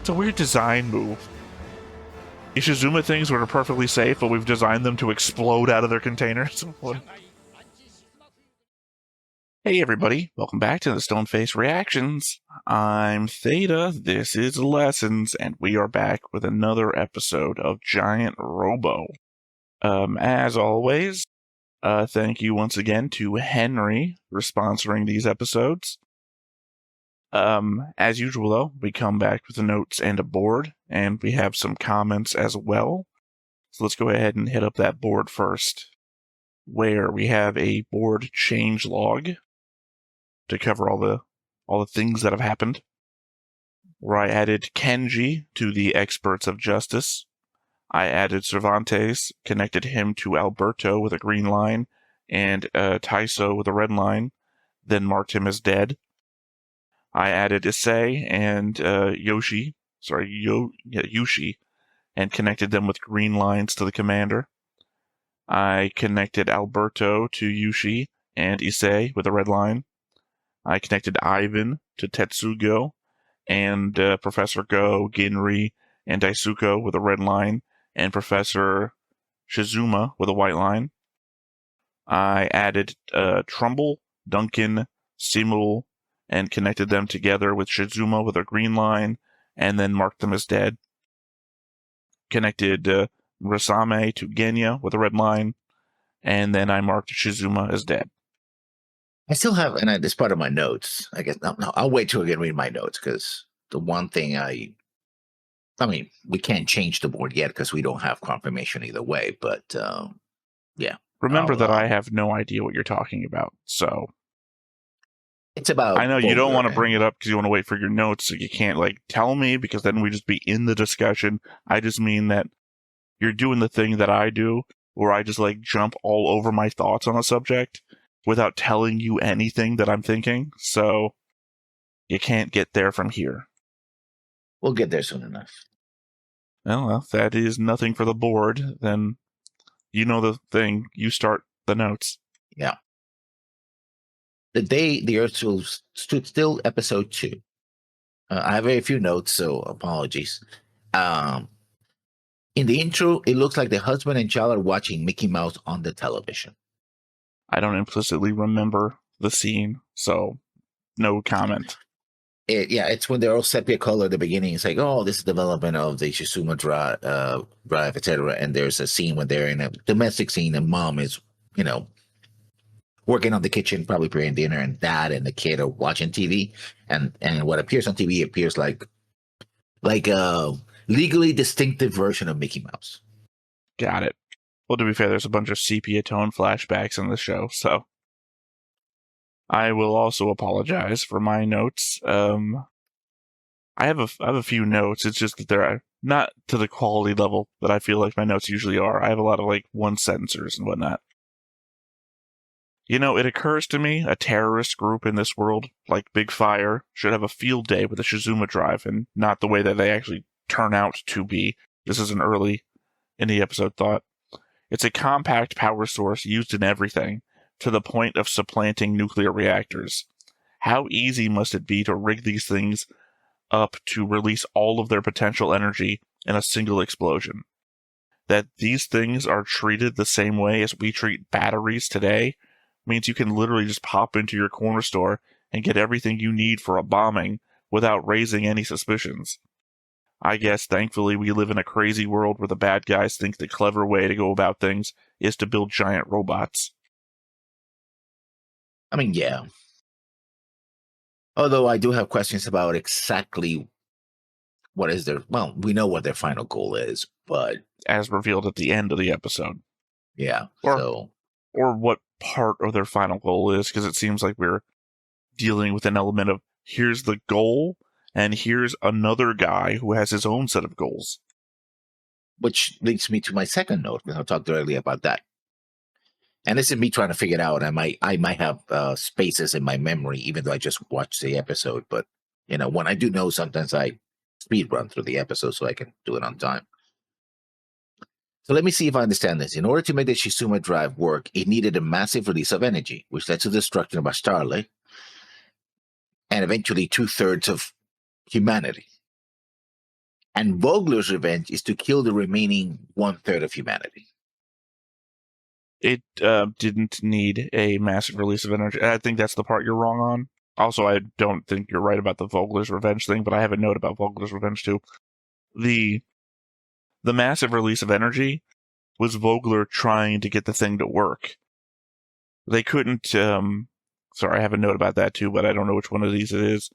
It's a weird design move. Ishizuma things were perfectly safe, but we've designed them to explode out of their containers. Hey everybody, welcome back to the Stoneface Reactions. I'm Theta, this is Lessons, and we are back with another episode of Giant Robo. As always, thank you once again to Henry for sponsoring these episodes. As usual though, we come back with the notes and a board, and we have some comments as well. So let's go ahead and hit up that board first, where we have a board change log to cover all the things that have happened. Where I added Kenji to the Experts of Justice. I added Cervantes, connected him to Alberto with a green line, and Taiso with a red line, then marked him as dead. I added Issei and Yushi, and connected them with green lines to the commander. I connected Alberto to Yushi and Issei with a red line. I connected Ivan to Tetsugo and Professor Go, Ginri, and Daisuke with a red line, and Professor Shizuma with a white line. I added Trumbull, Duncan, Simul, and connected them together with Shizuma with a green line, and then marked them as dead. Connected Rasame to Genya with a red line, and then I marked Shizuma as dead. I still have, and it's part of my notes. I guess no, I'll wait till I can read my notes, because the one thing I mean, we can't change the board yet because we don't have confirmation either way. But yeah. Remember that I have no idea what you're talking about, so it's about. I know you don't want to bring it up because you want to wait for your notes, so you can't tell me, because then we just be in the discussion. I just mean that you're doing the thing that I do, where I just jump all over my thoughts on a subject without telling you anything that I'm thinking. So you can't get there from here. We'll get there soon enough. Well, if that is nothing for the board, then you know the thing. You start the notes. Yeah. The day the Earth stood still, episode 2. I have very few notes, so apologies. In the intro, it looks like the husband and child are watching Mickey Mouse on the television. I don't implicitly remember the scene, so no comment. It's when they're all sepia color at the beginning. It's oh, this is development of the Shizuma drive, etc. And there's a scene when they're in a domestic scene, and mom is, working on the kitchen, probably preparing dinner, and dad and the kid are watching TV. And what appears on TV appears like a legally distinctive version of Mickey Mouse. Got it. Well, to be fair, there's a bunch of sepia tone flashbacks in the show, so I will also apologize for my notes. I have a few notes. It's just that they're not to the quality level that I feel like my notes usually are. I have a lot of one-sentencers and whatnot. It occurs to me a terrorist group in this world, like Big Fire, should have a field day with the Shizuma drive, and not the way that they actually turn out to be. This is an early in the episode thought. It's a compact power source used in everything, to the point of supplanting nuclear reactors. How easy must it be to rig these things up to release all of their potential energy in a single explosion? That these things are treated the same way as we treat batteries today means you can literally just pop into your corner store and get everything you need for a bombing without raising any suspicions. I guess, thankfully, we live in a crazy world where the bad guys think the clever way to go about things is to build giant robots. I mean, yeah. Although I do have questions about exactly what is their... Well, we know what their final goal is, but... As revealed at the end of the episode. Yeah, Or what part of their final goal is, because it seems like we're dealing with an element of, here's the goal, and here's another guy who has his own set of goals. Which leads me to my second note, because I talked earlier about that. And this is me trying to figure it out. I might have spaces in my memory, even though I just watched the episode. But, when I do know, sometimes I speed run through the episode so I can do it on time. So let me see if I understand this. In order to make the Shizuma drive work, it needed a massive release of energy, which led to the destruction of Astarle, and eventually 2/3 of humanity. And Vogler's revenge is to kill the remaining 1/3 of humanity. It didn't need a massive release of energy. I think that's the part you're wrong on. Also, I don't think you're right about the Vogler's revenge thing, but I have a note about Vogler's revenge too. The massive release of energy was Vogler trying to get the thing to work. They couldn't. Sorry, I have a note about that too, but I don't know which one of these it is.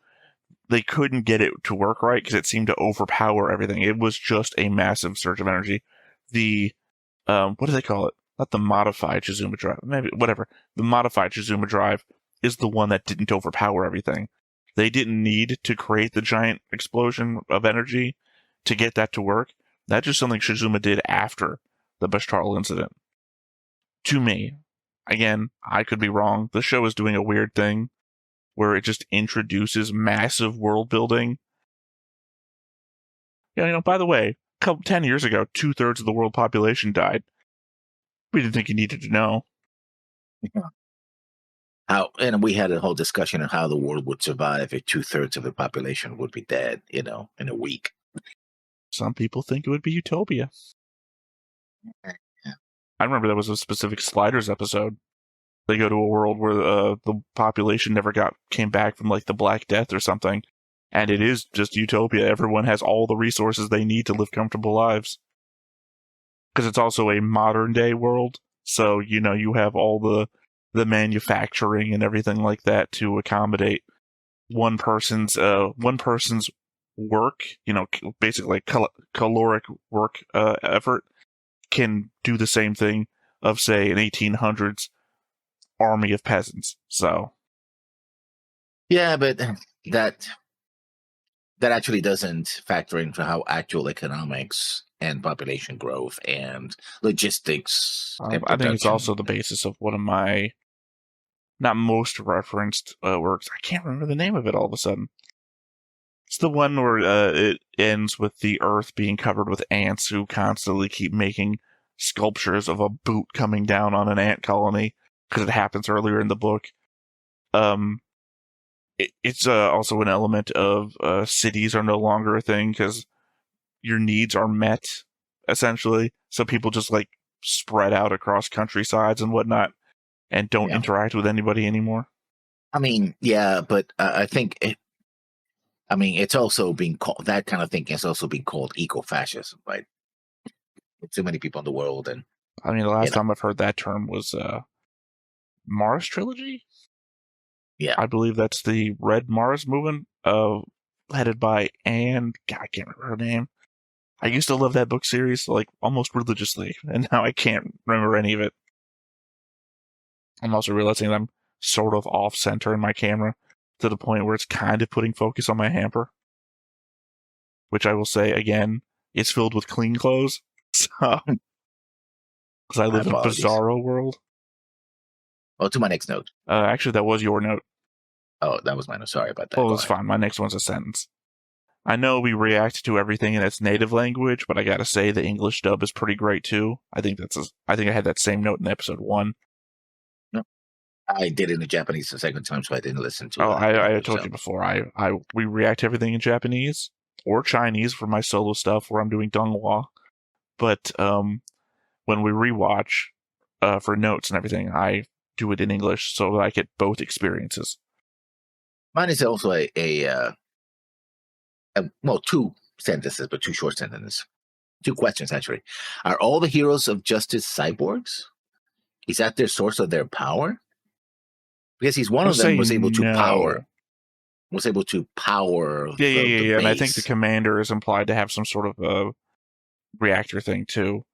They couldn't get it to work right because it seemed to overpower everything. It was just a massive surge of energy. The what do they call it? Not the modified Chizuma drive, maybe whatever. The modified Chizuma drive is the one that didn't overpower everything. They didn't need to create the giant explosion of energy to get that to work. That's just something Chizuma did after the Bashtarl incident. To me, again, I could be wrong. The show is doing a weird thing where it just introduces massive world building. Yeah, by the way, 10 years ago, 2/3 of the world population died. We didn't think you needed to know. And we had a whole discussion on how the world would survive if 2/3 of the population would be dead, in a week. Some people think it would be utopia. Yeah. I remember that was a specific Sliders episode. They go to a world where the population never came back from like the Black Death or something, and it is just utopia. Everyone has all the resources they need to live comfortable lives. Because it's also a modern day world, so you have all the manufacturing and everything like that to accommodate one person's work. Basically like caloric work effort can do the same thing of say an 1800s army of peasants. So yeah, but that actually doesn't factor into how actual economics and population growth and logistics and I think it's production. also the basis of one of my not most referenced works. I can't remember the name of it all of a sudden. It's the one where it ends with the earth being covered with ants who constantly keep making sculptures of a boot coming down on an ant colony because it happens earlier in the book. It's also an element of cities are no longer a thing because your needs are met, essentially. So people just like spread out across countrysides and whatnot and don't interact with anybody anymore. I mean, yeah, but I think it's also being called, that kind of thinking is also being called eco-fascism, right? Too many people in the world. And I mean, the last time I've heard that term was Mars Trilogy. Yeah, I believe that's the Red Mars movement, headed by Anne. God, I can't remember her name. I used to love that book series like almost religiously, and now I can't remember any of it. I'm also realizing that I'm sort of off center in my camera to the point where it's kind of putting focus on my hamper, which I will say again, it's filled with clean clothes. So, because I live in a bizarro world. Oh, to my next note. Actually, that was your note. Oh, that was mine. Sorry about that. Oh, it's fine. My next one's a sentence. I know we react to everything in its native language, but I gotta say the English dub is pretty great too. I think I had that same note in episode 1. No, I did it in Japanese the second time, so I didn't listen to. Oh, I told you before. We react to everything in Japanese or Chinese for my solo stuff where I'm doing Donghua. But when we rewatch for notes and everything, I do it in English so that I get both experiences. Mine is also well, 2 sentences, but 2 short sentences. 2 questions, actually. Are all the heroes of justice cyborgs? Is that their source of their power? Because he's one of them was able to power. Was able to power. Yeah. And I think the commander is implied to have some sort of a reactor thing too.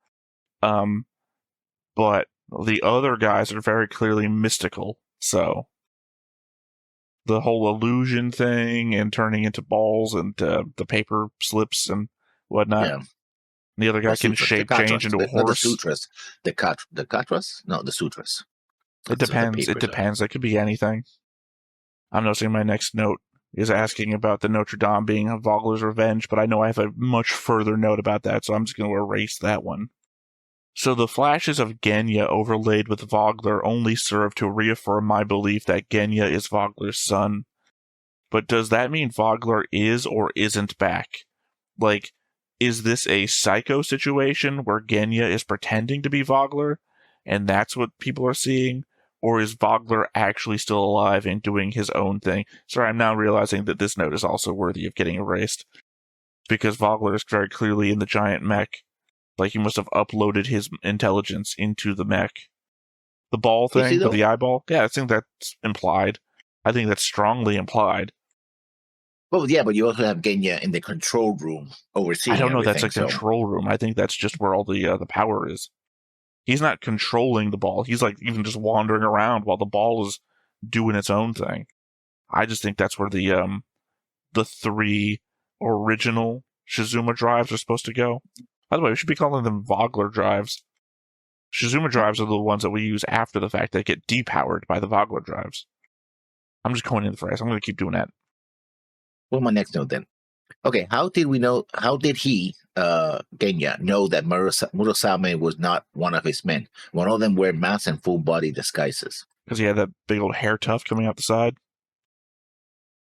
But the other guys are very clearly mystical. So the whole illusion thing and turning into balls and the paper slips and whatnot. Yeah. The other guy can shape change into a horse. The sutras. The katras? No, the sutras. It depends. It depends. It could be anything. I'm noticing my next note is asking about the Notre Dame being Vogler's revenge, but I know I have a much further note about that, so I'm just going to erase that one. So the flashes of Genya overlaid with Vogler only serve to reaffirm my belief that Genya is Vogler's son. But does that mean Vogler is or isn't back? Like, is this a psycho situation where Genya is pretending to be Vogler, and that's what people are seeing? Or is Vogler actually still alive and doing his own thing? Sorry, I'm now realizing that this note is also worthy of getting erased. Because Vogler is very clearly in the giant mech. Like, he must have uploaded his intelligence into the mech. The ball thing with the eyeball? Yeah, I think that's implied. I think that's strongly implied. Well, yeah, but you also have Genya in the control room overseeing I don't know everything. that's a control room. I think that's just where all the power is. He's not controlling the ball. He's like even just wandering around while the ball is doing its own thing. I just think that's where the 3 original Shizuma drives are supposed to go. By the way, we should be calling them Vogler drives. Shizuma drives are the ones that we use after the fact that get depowered by the Vogler drives. I'm just coining the phrase. I'm going to keep doing that. What's my next note then? Okay, how did he, Genya, know that Murasame was not one of his men? One of them wear masks and full body disguises. Because he had that big old hair tuft coming out the side.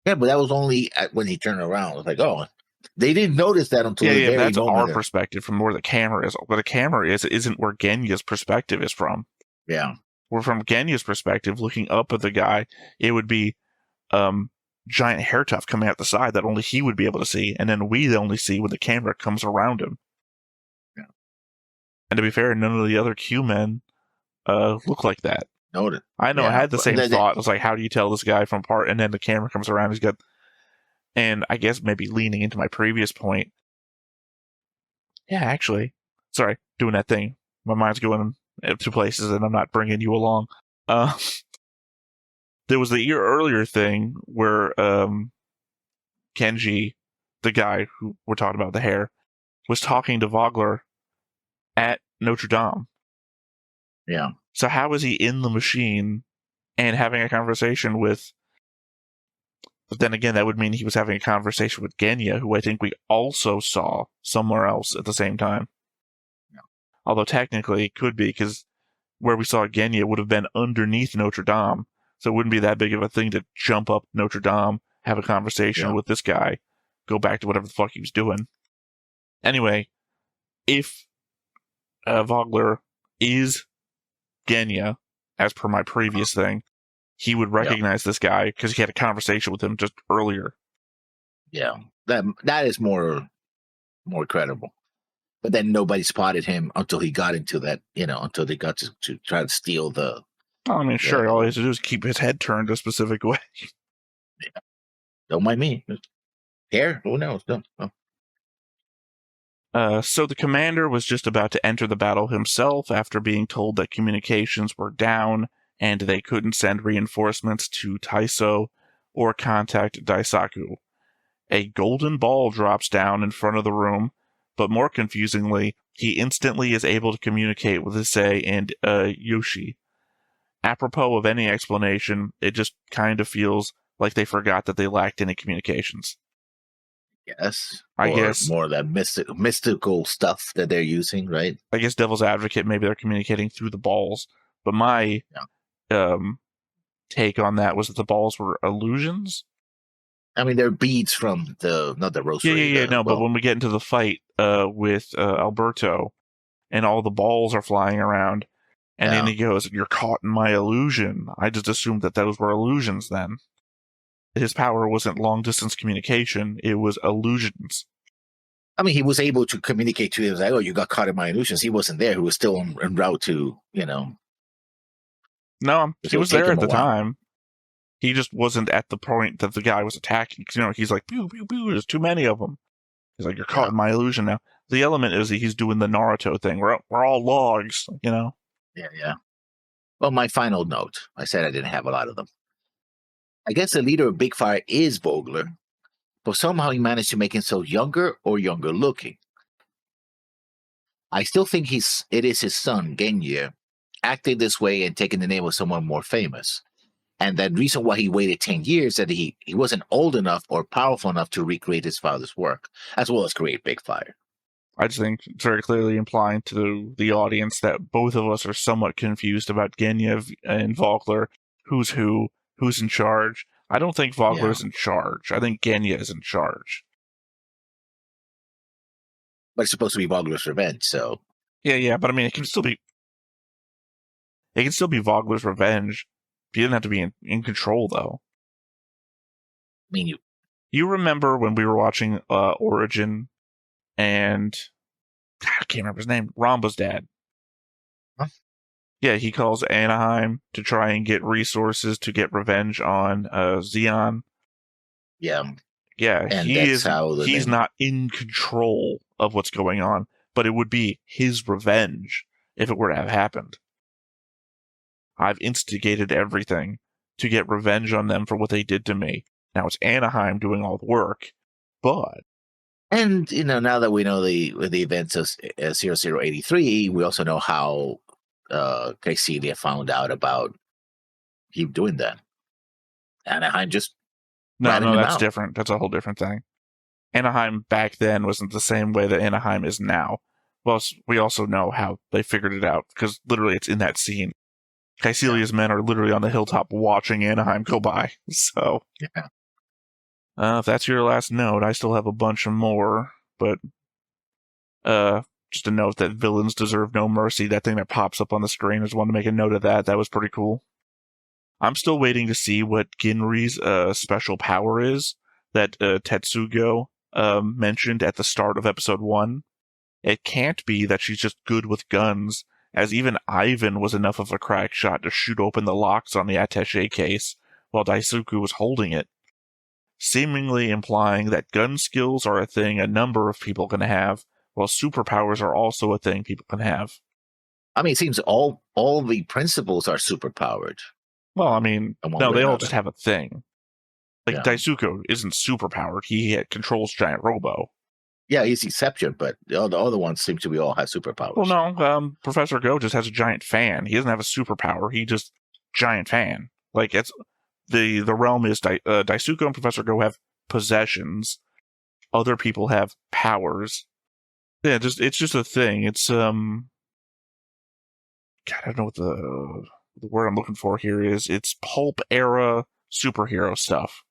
Yeah, but that was only when he turned around. It was like, oh, they didn't notice that until the very that's moment. our perspective from where the camera is. Where the camera is isn't where Genya's perspective is from. Yeah. Where from Genya's perspective, looking up at the guy, it would be giant hair tuft coming out the side that only he would be able to see, and then we only see when the camera comes around him. Yeah. And to be fair, none of the other Q-men look like that. Noted. I know, yeah, I had the same thought. I was like, how do you tell this guy from apart? And then the camera comes around, he's got... And I guess maybe leaning into my previous point. Yeah, actually. Sorry, doing that thing. My mind's going to places and I'm not bringing you along. There was the year earlier thing where Kenji, the guy who we're talking about, the hair, was talking to Vogler at Notre Dame. Yeah. So how is he in the machine and having a conversation with... But then again, that would mean he was having a conversation with Genya, who I think we also saw somewhere else at the same time. Yeah. Although technically it could be, because where we saw Genya would have been underneath Notre Dame. So it wouldn't be that big of a thing to jump up Notre Dame, have a conversation with this guy, go back to whatever the fuck he was doing. Anyway, if Vogler is Genya, as per my previous thing, he would recognize this guy because he had a conversation with him just earlier. Yeah, that is more credible. But then nobody spotted him until he got into that, until they got to try to steal the... I mean, sure, all he has to do is keep his head turned a specific way. Yeah. Don't mind me. Hair? Who knows? No. So the commander was just about to enter the battle himself after being told that communications were down and they couldn't send reinforcements to Taiso or contact Daisaku. A golden ball drops down in front of the room, but more confusingly, he instantly is able to communicate with Issei and Yoshi. Apropos of any explanation, it just kind of feels like they forgot that they lacked any communications. Yes. I guess more of that mystical stuff that they're using, right? I guess devil's advocate, maybe they're communicating through the balls. But my take on that was that the balls were illusions. I mean, they're beads from not the rosary. But when we get into the fight with Alberto, and all the balls are flying around, and then he goes, "You're caught in my illusion." I just assumed that those were illusions then. His power wasn't long-distance communication, it was illusions. I mean, he was able to communicate to him, like, oh, you got caught in my illusions. He wasn't there. He was still en route to, No, he was there at the time. He just wasn't at the point that the guy was attacking. He's like, pew, pew, pew, there's too many of them. He's like, you're caught in my illusion now. The element is that he's doing the Naruto thing. We're all logs, Yeah. Well, my final note. I said I didn't have a lot of them. I guess the leader of Big Fire is Vogler, but somehow he managed to make himself younger or younger looking. I still think it is his son, Genya, acting this way and taking the name of someone more famous. And the reason why he waited 10 years that he wasn't old enough or powerful enough to recreate his father's work, as well as create Big Fire. I just think it's very clearly implying to the audience that both of us are somewhat confused about Genya and Vogler. Who's who? Who's in charge? I don't think Vogler is in charge. I think Genya is in charge. But it's supposed to be Vogler's revenge, so Yeah, but I mean, it can still be Vogler's revenge. He didn't have to be in control, though. I mean, You remember when we were watching Origin and I can't remember his name, Ramba's dad. huh? Yeah, he calls Anaheim to try and get resources to get revenge on Xeon. Yeah, Yeah, and that's how he's not in control of what's going on, but it would be his revenge if it were to have happened. I've instigated everything to get revenge on them for what they did to me. Now it's Anaheim doing all the work, but And now that we know the events of 0083, we also know how Caecilia found out about him doing that. Anaheim just ratted no, him that's out. different. That's a whole different thing. Anaheim back then wasn't the same way that Anaheim is now. Well, we also know how they figured it out because literally it's in that scene. Caecilia's men are literally on the hilltop watching Anaheim go by. So, Yeah. if that's your last note, I still have a bunch of more, but just a note that villains deserve no mercy. That thing that pops up on the screen, I just wanted to make a note of that. That was pretty cool. I'm still waiting to see what Ginry's special power is that Tetsugo mentioned at the start of episode 1. It can't be that she's just good with guns, as even Ivan was enough of a crack shot to shoot open the locks on the attaché case while Daisuke was holding it, seemingly implying that gun skills are a thing a number of people can have, while superpowers are also a thing people can have. I mean, it seems all the principals are superpowered. Well, I mean, no, they all just have a thing. Like, yeah. Daisuke isn't superpowered. He controls Giant Robo. Yeah, he's the exception, but the other ones seem to be all have superpowers. Well, no, Professor Go just has a giant fan. He doesn't have a superpower. He just giant fan. Like, it's the realm is Daisuke and Professor Go have possessions. Other people have powers. Yeah, it's just a thing. It's God, I don't know what the word I'm looking for here is. It's pulp era superhero stuff.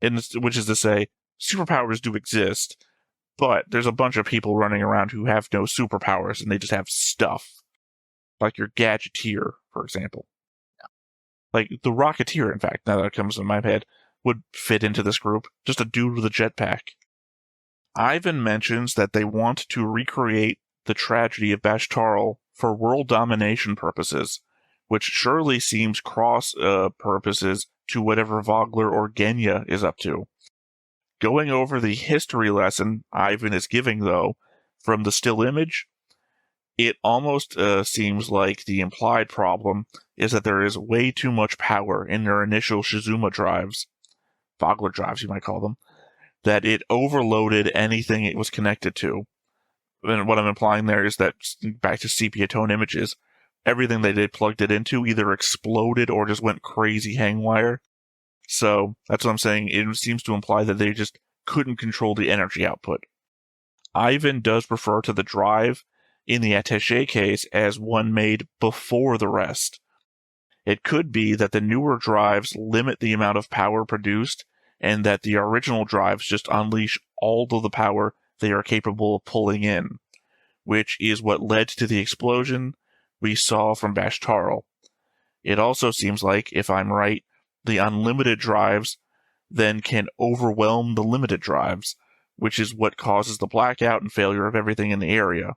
Which is to say, superpowers do exist, but there's a bunch of people running around who have no superpowers and they just have stuff. Like your Gadgeteer, for example. Like the Rocketeer, in fact, now that it comes in my head, would fit into this group. Just a dude with a jetpack. Ivan mentions that they want to recreate the tragedy of Bashtarl for world domination purposes, which surely seems cross purposes to whatever Vogler or Genya is up to. Going over the history lesson Ivan is giving, though, from the still image, it almost seems like the implied problem is that there is way too much power in their initial Shizuma drives, Vogler drives you might call them, that it overloaded anything it was connected to. And what I'm implying there is that, back to sepia tone images, everything they plugged it into either exploded or just went crazy hangwire. So that's what I'm saying. It seems to imply that they just couldn't control the energy output. Ivan does refer to the drive in the attaché case as one made before the rest. It could be that the newer drives limit the amount of power produced, and that the original drives just unleash all of the power they are capable of pulling in, which is what led to the explosion we saw from Bashtarl. It also seems like, if I'm right, the unlimited drives then can overwhelm the limited drives, which is what causes the blackout and failure of everything in the area.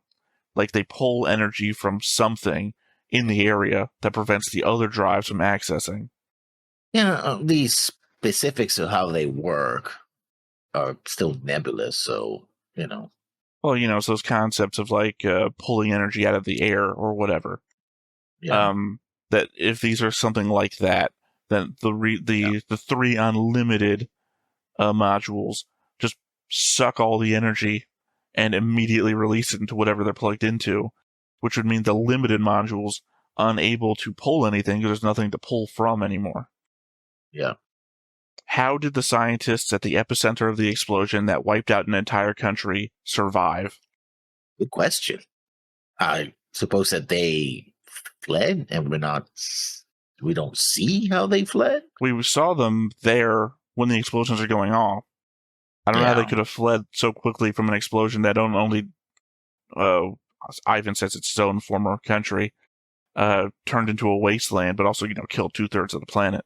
Like they pull energy from something in the area that prevents the other drives from accessing. Yeah, the specifics of how they work are still nebulous, so, Well, it's those concepts of like pulling energy out of the air or whatever. Yeah. That if these are something like that, then the 3 unlimited modules just suck all the energy and immediately release it into whatever they're plugged into, which would mean the limited modules unable to pull anything because there's nothing to pull from anymore. Yeah. How did the scientists at the epicenter of the explosion that wiped out an entire country survive? Good question. I suppose that they fled and we don't see how they fled? We saw them there when the explosions are going off. I don't know how they Yeah. could have fled so quickly from an explosion that only, uh, Ivan says it's his own former country, turned into a wasteland, but also, killed 2/3 of the planet.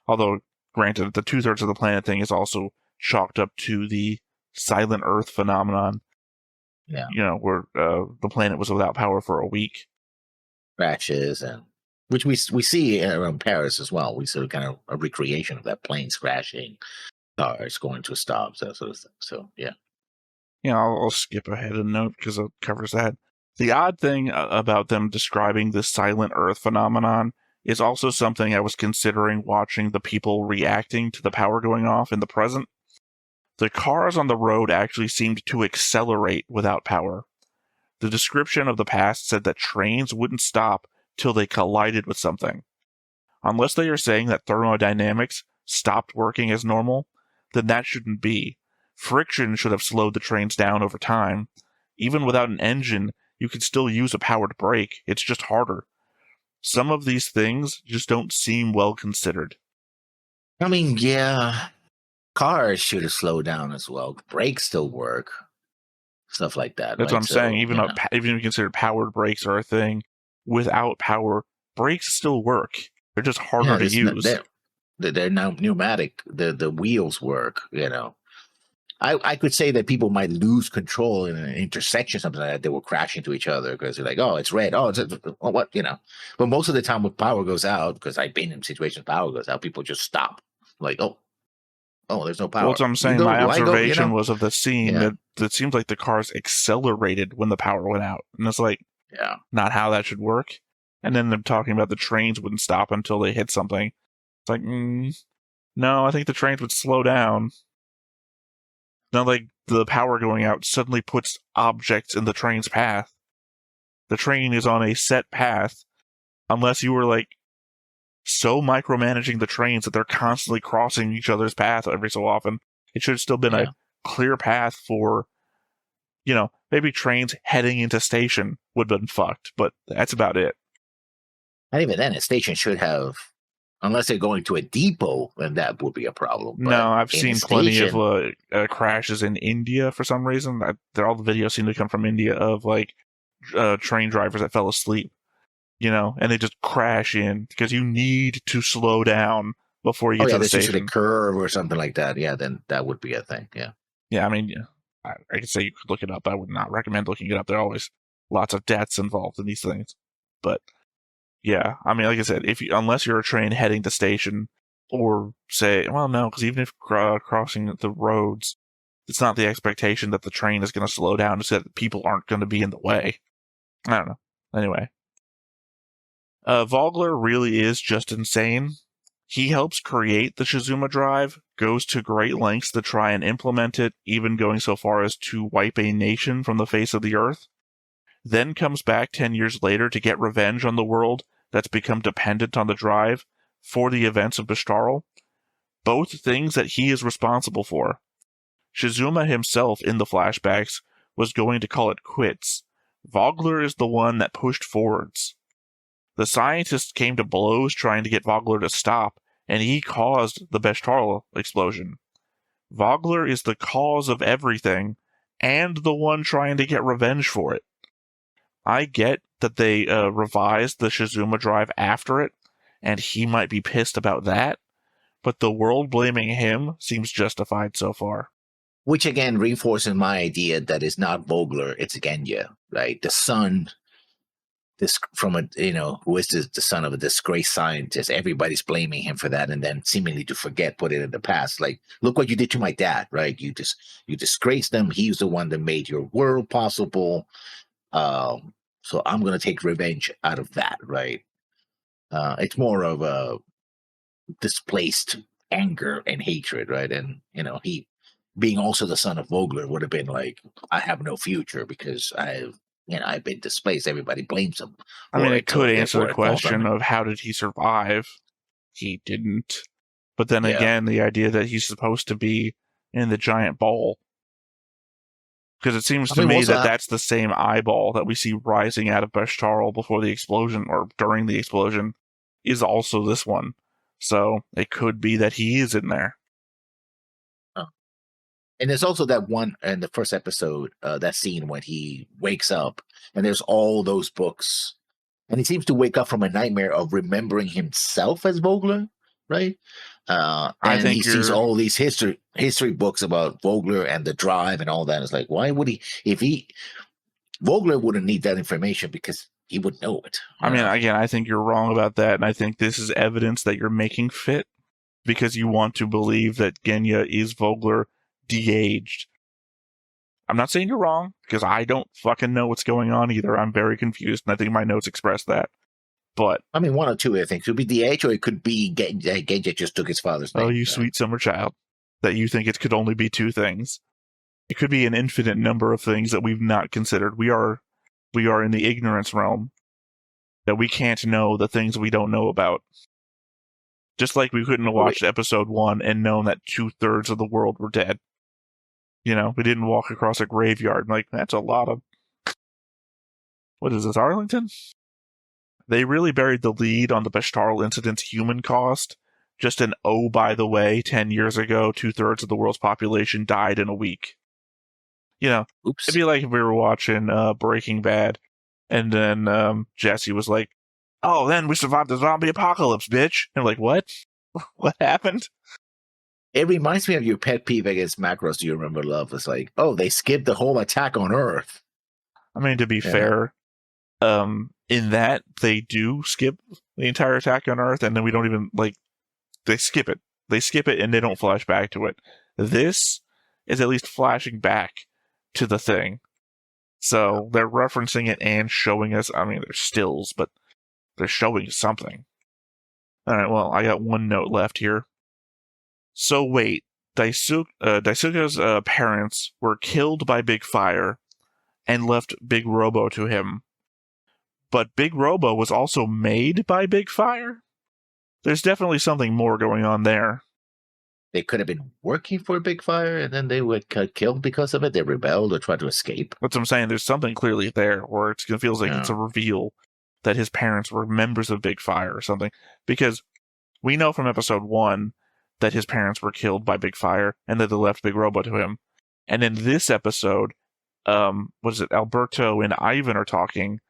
Although, granted, the 2/3 of the planet thing is also chalked up to the silent Earth phenomenon, Yeah. where the planet was without power for a week. Crashes, and which we see around Paris as well. We see kind of a recreation of that, planes crashing, cars going to a stop, that sort of thing. So yeah. I'll skip ahead a note because it covers that. The odd thing about them describing this silent Earth phenomenon is also something I was considering watching the people reacting to the power going off in the present. The cars on the road actually seemed to accelerate without power. The description of the past said that trains wouldn't stop till they collided with something. Unless they are saying that thermodynamics stopped working as normal, then that shouldn't be. Friction should have slowed the trains down over time. Even without an engine, you can still use a powered brake, it's just harder. Some of these things just don't seem well considered. I mean, yeah, cars should have slowed down as well. Brakes still work, stuff like that, That's what right? I'm saying. So Even if you consider powered brakes are a thing, without power, brakes still work. They're just harder yeah, to use. they're now pneumatic. The wheels work. I could say that people might lose control in an intersection, something like that. They will crash into each other because they're like, "Oh, it's red. Oh, what?" But most of the time, when power goes out, because I've been in situations, power goes out, people just stop. Like, oh, there's no Well, power. that's what I'm You saying. go, My do I go? observation was of the scene Yeah, that it seems like the cars accelerated when the power went out. And it's like, yeah. not how that should work. And then they're talking about the trains wouldn't stop until they hit something. It's like, no, I think the trains would slow down. Not like the power going out suddenly puts objects in the train's path. The train is on a set path, unless you were like so micromanaging the trains that they're constantly crossing each other's path every so often. It should have still been a Yeah. clear path for, maybe trains heading into station would have been fucked, but that's about it. And even then, a station should have, unless they're going to a depot, then that would be a problem. No, But I've in a seen plenty of station, crashes in India for some reason. All the videos seem to come from India of like train drivers that fell asleep, and they just crash in because you need to slow down before you oh get yeah, to the there's usually a station. curve or something like that. Yeah, then that would be a thing. Yeah. Yeah, I mean, I could say you could look it up. I would not recommend looking it up. There are always lots of deaths involved in these things. But yeah, I mean, like I said, unless you're a train heading to station, or say, well, no, because even if crossing the roads, it's not the expectation that the train is going to slow down. It's that people aren't going to be in the way. I don't know. Anyway, Vogler really is just insane. He helps create the Shizuma drive, goes to great lengths to try and implement it, even going so far as to wipe a nation from the face of the earth, then comes back 10 years later to get revenge on the world that's become dependent on the drive for the events of Bishtaral, both things that he is responsible for. Shizuma himself, in the flashbacks, was going to call it quits. Vogler is the one that pushed forwards. The scientists came to blows trying to get Vogler to stop, and he caused the Beshtal explosion. Vogler is the cause of everything, and the one trying to get revenge for it. I get that they revised the Shizuma drive after it, and he might be pissed about that, but the world blaming him seems justified so far. Which again reinforces my idea that it's not Vogler, it's Genya, right? The son, this from a who is the son of a disgraced scientist. Everybody's blaming him for that, and then seemingly to forget, put it in the past. Like, look what you did to my dad, right? You disgraced him. He's the one that made your world possible. So I'm gonna take revenge out of that, right? It's more of a displaced anger and hatred, right? And he being also the son of Vogler would have been like, I have no future because I've been displaced. Everybody blames him I mean, for it it, so could answer the therefore it falls on question him. of how did he survive? He didn't. But then Yeah. again, the idea that he's supposed to be in the giant ball. Because it seems I to mean, me also, that that's the same eyeball that we see rising out of Beshtal before the explosion, or during the explosion, is also this one. So it could be that he is in there. And there's also that one in the first episode, that scene when he wakes up and there's all those books. And he seems to wake up from a nightmare of remembering himself as Vogler, right? I And he think sees you're. all these history books about Vogler and the drive and all that. It's like, why would he? If he Vogler wouldn't need that information because he would know it. I mean, again, I think you're wrong about that, and I think this is evidence that you're making fit because you want to believe that Genya is Vogler de-aged. I'm not saying you're wrong, because I don't fucking know what's going on either. I'm very confused, and I think my notes express that. But I mean, one or two, I think. It could be DH or it could be Genja just took his father's name. oh, you sweet summer child, that you think it could only be two things. It could be an infinite number of things that we've not considered. We are in the ignorance realm, that we can't know the things we don't know about. Just like we couldn't have watched episode 1 and known that 2/3 of the world were dead. You know, we didn't walk across a graveyard. Like, that's a lot of... What is this, Arlington? They really buried the lead on the Bashtarl incident's human cost. Just an, oh, by the way, 10 years ago, 2/3 of the world's population died in a week. You know, Oops. it'd be like if we were watching Breaking Bad, and then Jesse was like, oh, then we survived the zombie apocalypse, bitch. And like, what? What happened? It reminds me of your pet peeve against macros. Do you remember, Love? It's like, oh, they skipped the whole attack on Earth. I mean, to be fair, in that they do skip the entire attack on Earth, and then we don't even they skip it. They skip it and they don't flash back to it. This is at least flashing back to the thing. So they're referencing it and showing us. I mean, they're stills, but they're showing something. All right, well, I got one note left here. So wait, Daisuke's parents were killed by Big Fire and left Big Robo to him. But Big Robo was also made by Big Fire? There's definitely something more going on there. They could have been working for Big Fire and then they were killed because of it. They rebelled or tried to escape. That's what I'm saying. There's something clearly there where it feels like it's a reveal that his parents were members of Big Fire or something. Because we know from episode 1 that his parents were killed by Big Fire and that they left Big Robo to him. And in this episode, Alberto and Ivan are talking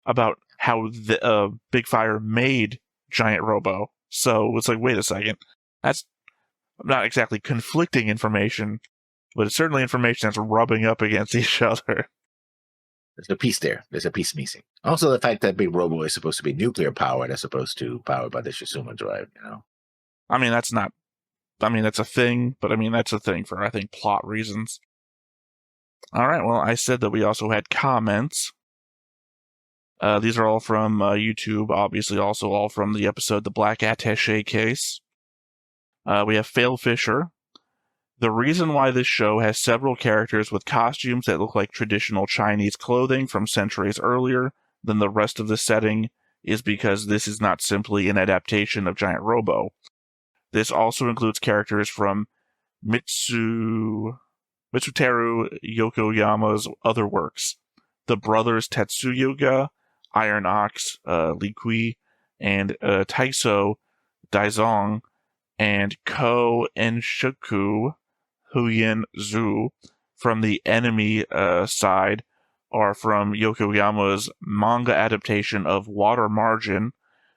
about how the Big Fire made Giant Robo. So it's like, wait a second. That's not exactly conflicting information, but it's certainly information that's rubbing up against each other. There's a piece there. There's a piece missing. Also, the fact that Big Robo is supposed to be nuclear powered as opposed to powered by the Shizuma drive, you know? I mean, that's a thing, but I mean, that's a thing for, I think, plot reasons. All right, well, I said that we also had comments. These are all from YouTube, obviously also all from the episode The Black Attaché Case. We have Fail Fisher. The reason why this show has several characters with costumes that look like traditional Chinese clothing from centuries earlier than the rest of the setting is because this is not simply an adaptation of Giant Robo. This also includes characters from Mitsuteru Yokoyama's other works. The brothers Tetsuyuga, Iron Ox, Li Kui, and Taiso Daizong, and Ko Enshoku Huyin Zhu from the enemy side are from Yokoyama's manga adaptation of Water Margin,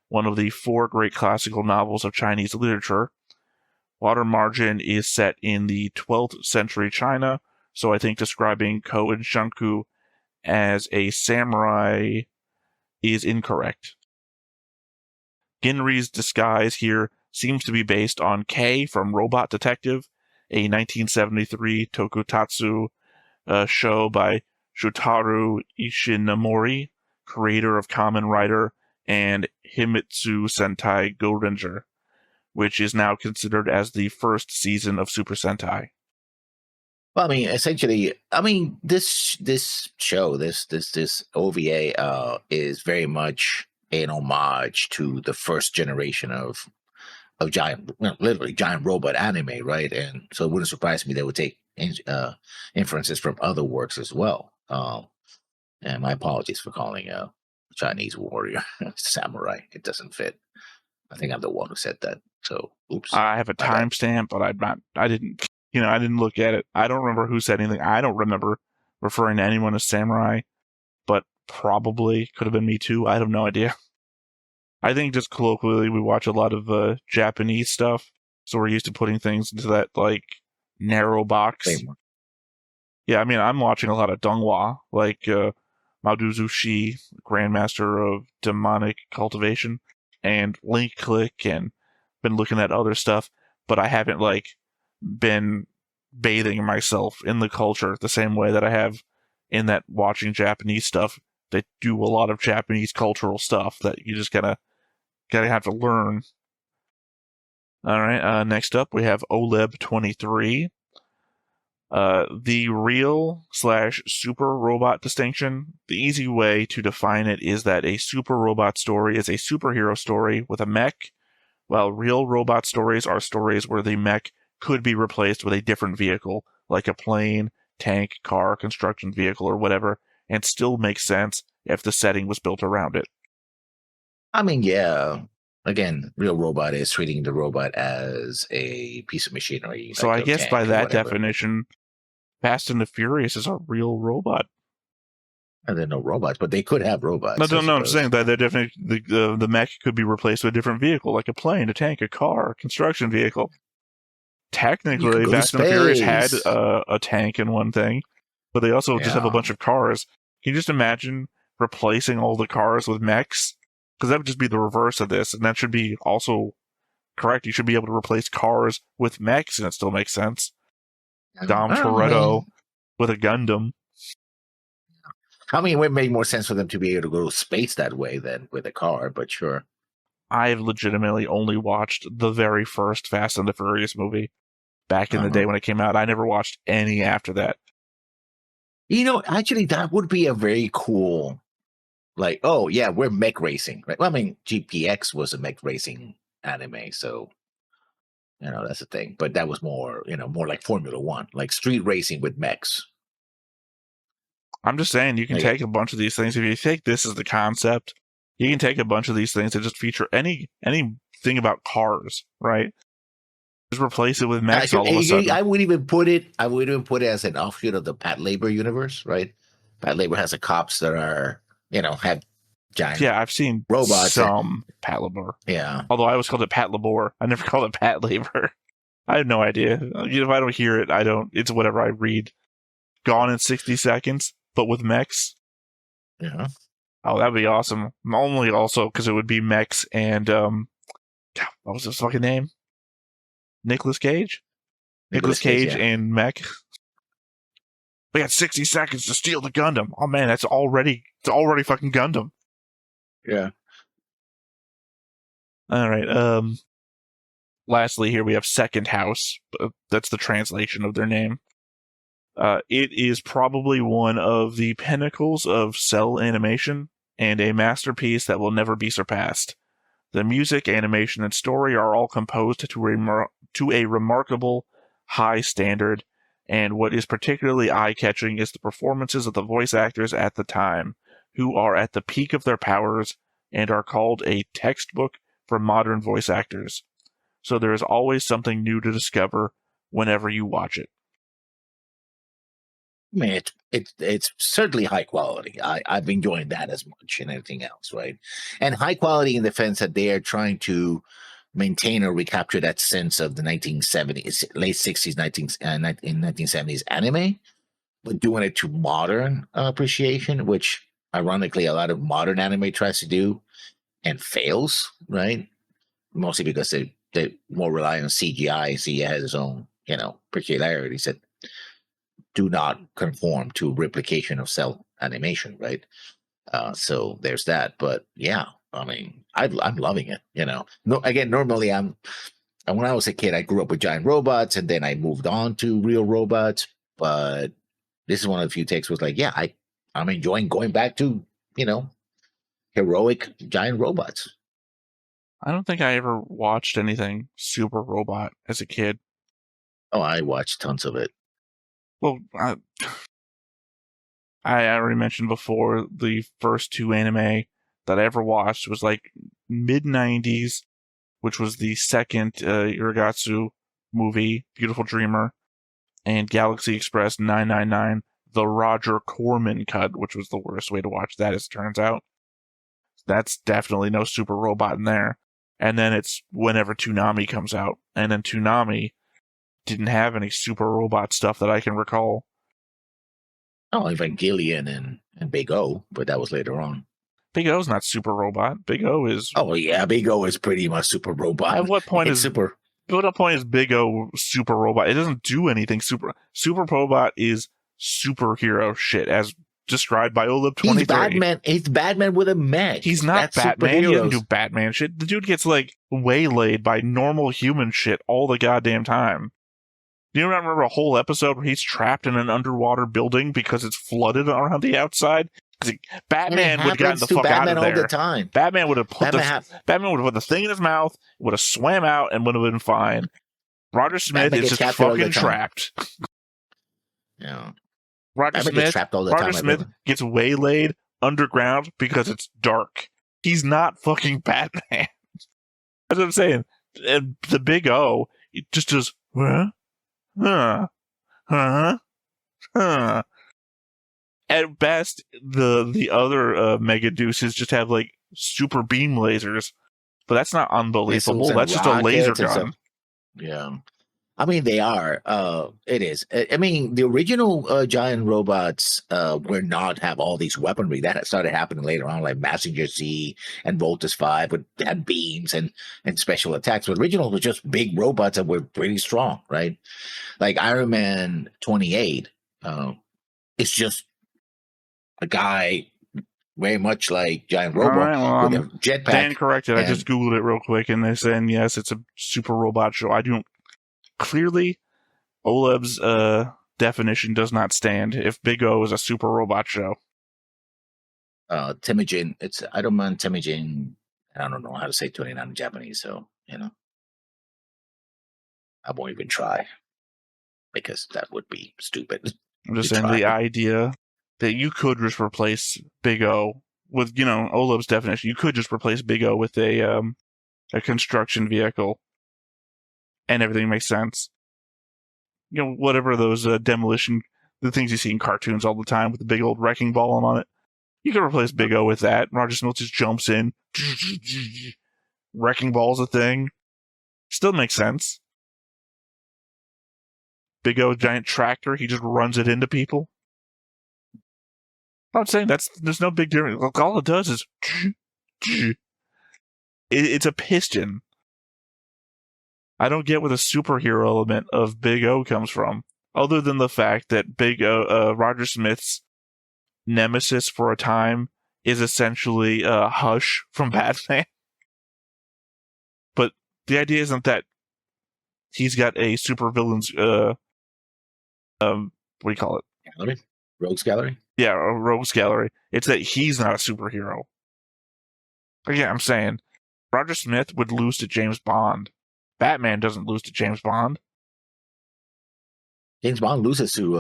one of the 4 great classical novels of Chinese literature. Water Margin is set in the 12th century China, so I think describing Ko Enshoku as a samurai is incorrect. Ginri's disguise here seems to be based on K from Robot Detective, a 1973 tokusatsu show by Shotaro Ishinomori, creator of Kamen Rider and Himitsu Sentai Go Ranger, which is now considered as the first season of Super Sentai. Well, I mean, essentially, this show, this OVA, is very much an homage to the first generation of literally giant robot anime, right? And so it wouldn't surprise me they would take inferences from other works as well. And my apologies for calling a Chinese warrior samurai. It doesn't fit. I think I'm the one who said that. So, oops. I have a timestamp, but I didn't. I didn't look at it. I don't remember who said anything. I don't remember referring to anyone as samurai, but probably could have been me too. I have no idea. I think just colloquially, we watch a lot of Japanese stuff, so we're used to putting things into that like narrow box. Same one. Yeah, I mean, I'm watching a lot of Donghua, like Maoduzu Shi, Grandmaster of Demonic Cultivation, and Link Click, and been looking at other stuff, but I haven't like been bathing myself in the culture the same way that I have in that watching Japanese stuff. They do a lot of Japanese cultural stuff that you just gotta have to learn. All right, next up we have OLEB 23. The real/super robot distinction, the easy way to define it is that a super robot story is a superhero story with a mech, while real robot stories are stories where the mech could be replaced with a different vehicle, like a plane, tank, car, construction vehicle, or whatever, and still makes sense if the setting was built around it. I mean, yeah. Again, real robot is treating the robot as a piece of machinery, So like I a guess by tank or that whatever. definition, Fast and the Furious is a real robot. And they're no robots, but they could have robots, I No, I'm suppose. saying that the mech could be replaced with a different vehicle, like a plane, a tank, a car, a construction vehicle. You could Technically, go to Fast and the Furious had space. a tank in one thing, but they also just have a Yeah. bunch of cars. Can you just imagine replacing all the cars with mechs? Because that would just be the reverse of this, and that should be also correct. You should be able to replace cars with mechs, and it still makes sense. Dom I Toretto mean, with a Gundam. it would make more sense for them to be able to go to space that way than with a car, but sure. I've legitimately only watched the very first Fast and the Furious movie back in the day Uh-huh. when it came out. I never watched any after that. Actually, that would be a very cool, like, oh, yeah, we're mech racing, right? Well, I mean, GPX was a mech racing anime, so, that's the thing. But that was more, more like Formula One, like street racing with mechs. I'm just saying, you can Like, take a bunch of these things. If you take this as the concept, you can take a bunch of these things that just feature anything about cars, right? Just replace it with mechs all of a sudden. I would even put it. I would even put it as an offshoot of the Pat Labor universe, right? Pat Labor has the cops that are, have giant Yeah, I've seen robots. some Pat Labor. Yeah, Although I always called it Pat Labor. I never called it Pat Labor. I have no idea. If I don't hear it, I don't. It's whatever I read. Gone in 60 seconds, but with mechs. yeah. Oh, that'd be awesome. Only also because it would be mechs and what was his fucking name? Nicolas Cage. Nicolas Nicholas Cage. Cage Yeah, and mech. We got 60 seconds to steal the Gundam. Oh man, it's already fucking Gundam. yeah. All right. Lastly, here we have Second House. That's the translation of their name. It is probably one of the pinnacles of cell animation and a masterpiece that will never be surpassed. The music, animation, and story are all composed to a remarkable high standard, and what is particularly eye-catching is the performances of the voice actors at the time, who are at the peak of their powers and are called a textbook for modern voice actors. So there is always something new to discover whenever you watch it. I mean, it's certainly high quality. I've been enjoying that as much and anything else, right? And high quality in the sense that they are trying to maintain or recapture that sense of the 1970s, late 60s, 1970s anime, but doing it to modern appreciation, which ironically a lot of modern anime tries to do and fails, right? Mostly because they more rely on CGI. CGI has its own, peculiarities that do not conform to replication of cell animation, right? So there's that. But yeah, I mean, I'm loving it. No, again, normally and when I was a kid, I grew up with giant robots, and then I moved on to real robots. But this is one of the few takes was like, yeah, I'm enjoying going back to you know heroic giant robots. I don't think I ever watched anything Super Robot as a kid. Oh, I watched tons of it. Well, I already mentioned before the first two anime that I ever watched was like mid 90s, which was the second Irigatsu movie, Beautiful Dreamer, and Galaxy Express 999, the Roger Corman cut, which was the worst way to watch that, as it turns out. That's definitely no super robot in there. And then it's whenever Toonami comes out. And then Toonami didn't have any super robot stuff that I can recall. Oh, Evangelion and Big O, but that was later on. Big O's not super robot. Big O is. Oh yeah, Big O is pretty much super robot. At what point it's is super? At what point is Big O super robot? It doesn't do anything super. Super robot is superhero shit, as described by Olib23. He's Batman. He's Batman with a mech. He's not That's Batman. He doesn't do superheroes. Batman shit. The dude gets like waylaid by normal human shit all the goddamn time. Do you remember a whole episode where he's trapped in an underwater building because it's flooded around the outside? Batman would have gotten the fuck Batman out of there. all the time. Batman would have put the thing in his mouth, would have swam out, and would have been fine. Roger Smith is just fucking trapped. Yeah. Roger Smith gets waylaid underground because it's dark. He's not fucking Batman. That's what I'm saying. And the Big O, it just does, huh. At best, the other Mega Deuces just have like super beam lasers, but that's not unbelievable. That's just a laser gun. Yeah. I mean, they are. It is. I mean, the original giant robots were not have all these weaponry. That started happening later on, like Massinger Z and Voltus 5 had beams and special attacks. But original was just big robots that were pretty strong, right? Like Iron Man 28. It's just a guy very much like Giant Robo with a jetpack. Dan corrected. I just Googled it real quick, and they're saying, yes, it's a super robot show. I don't. Clearly, Oleb's definition does not stand if Big O is a super robot show. Temujin, it's Ironman Temujin. I don't know how to say 29 in Japanese, so, I won't even try because that would be stupid. I'm just saying the idea that you could just replace Big O with, Oleb's definition, you could just replace Big O with a construction vehicle and everything makes sense. Whatever those demolition, the things you see in cartoons all the time with the big old wrecking ball on it. You could replace Big O with that. Roger Smith just jumps in. Wrecking ball's a thing. Still makes sense. Big O, giant tractor, he just runs it into people. I'm saying there's no big difference. Look, all it does is it's a piston. I don't get where the superhero element of Big O comes from, other than the fact that Roger Smith's nemesis for a time is essentially Hush from Batman. But the idea isn't that he's got a supervillain's what do you call it? Gallery? Rogues Gallery? Yeah, a Rogues Gallery. It's that he's not a superhero. Again, I'm saying Roger Smith would lose to James Bond. Batman doesn't lose to James Bond. James Bond loses to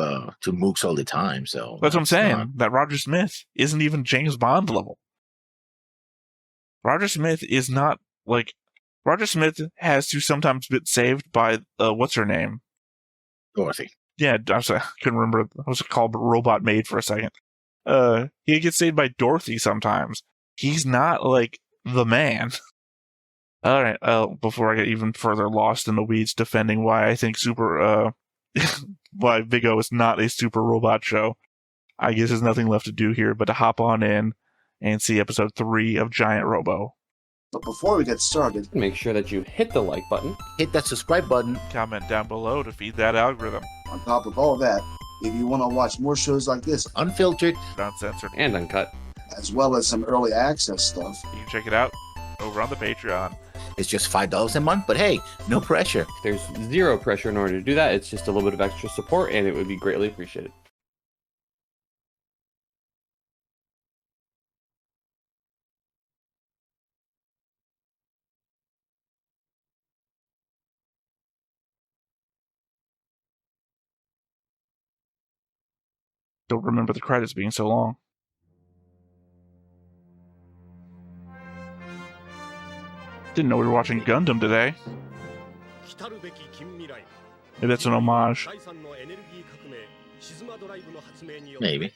Mooks all the time, so that's what I'm saying. That Roger Smith isn't even James Bond level. Roger Smith is not like Roger Smith has to sometimes get saved by what's her name? Dorothy. Yeah, I'm sorry, I couldn't remember. I was called Robot Maid for a second. He gets saved by Dorothy sometimes. He's not like the man. All right. Before I get even further lost in the weeds, defending why I think why Big O is not a super robot show, I guess there's nothing left to do here but to hop on in and see episode 3 of Giant Robo. But before we get started, make sure that you hit the like button, hit that subscribe button, comment down below to feed that algorithm. On top of all that, if you want to watch more shows like this, unfiltered, uncensored, and uncut, as well as some early access stuff, you can check it out over on the Patreon. It's just $5 a month, but hey, no pressure. There's zero pressure in order to do that. It's just a little bit of extra support, and it would be greatly appreciated. Don't remember the credits being so long. Didn't know we were watching Gundam today. Maybe that's an homage. Maybe.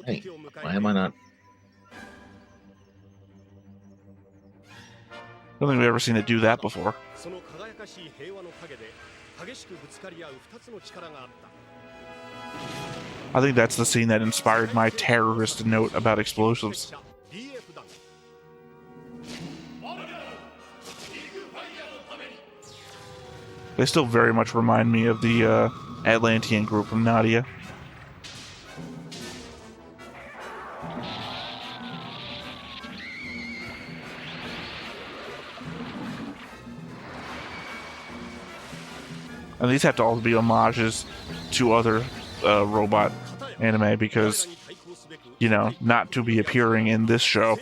Hey, why am I not? I don't think we've ever seen it do that before. I think that's the scene that inspired my terrorist note about explosives. They still very much remind me of the Atlantean group from Nadia. And these have to all be homages to other robot anime because, you know, not to be appearing in this show.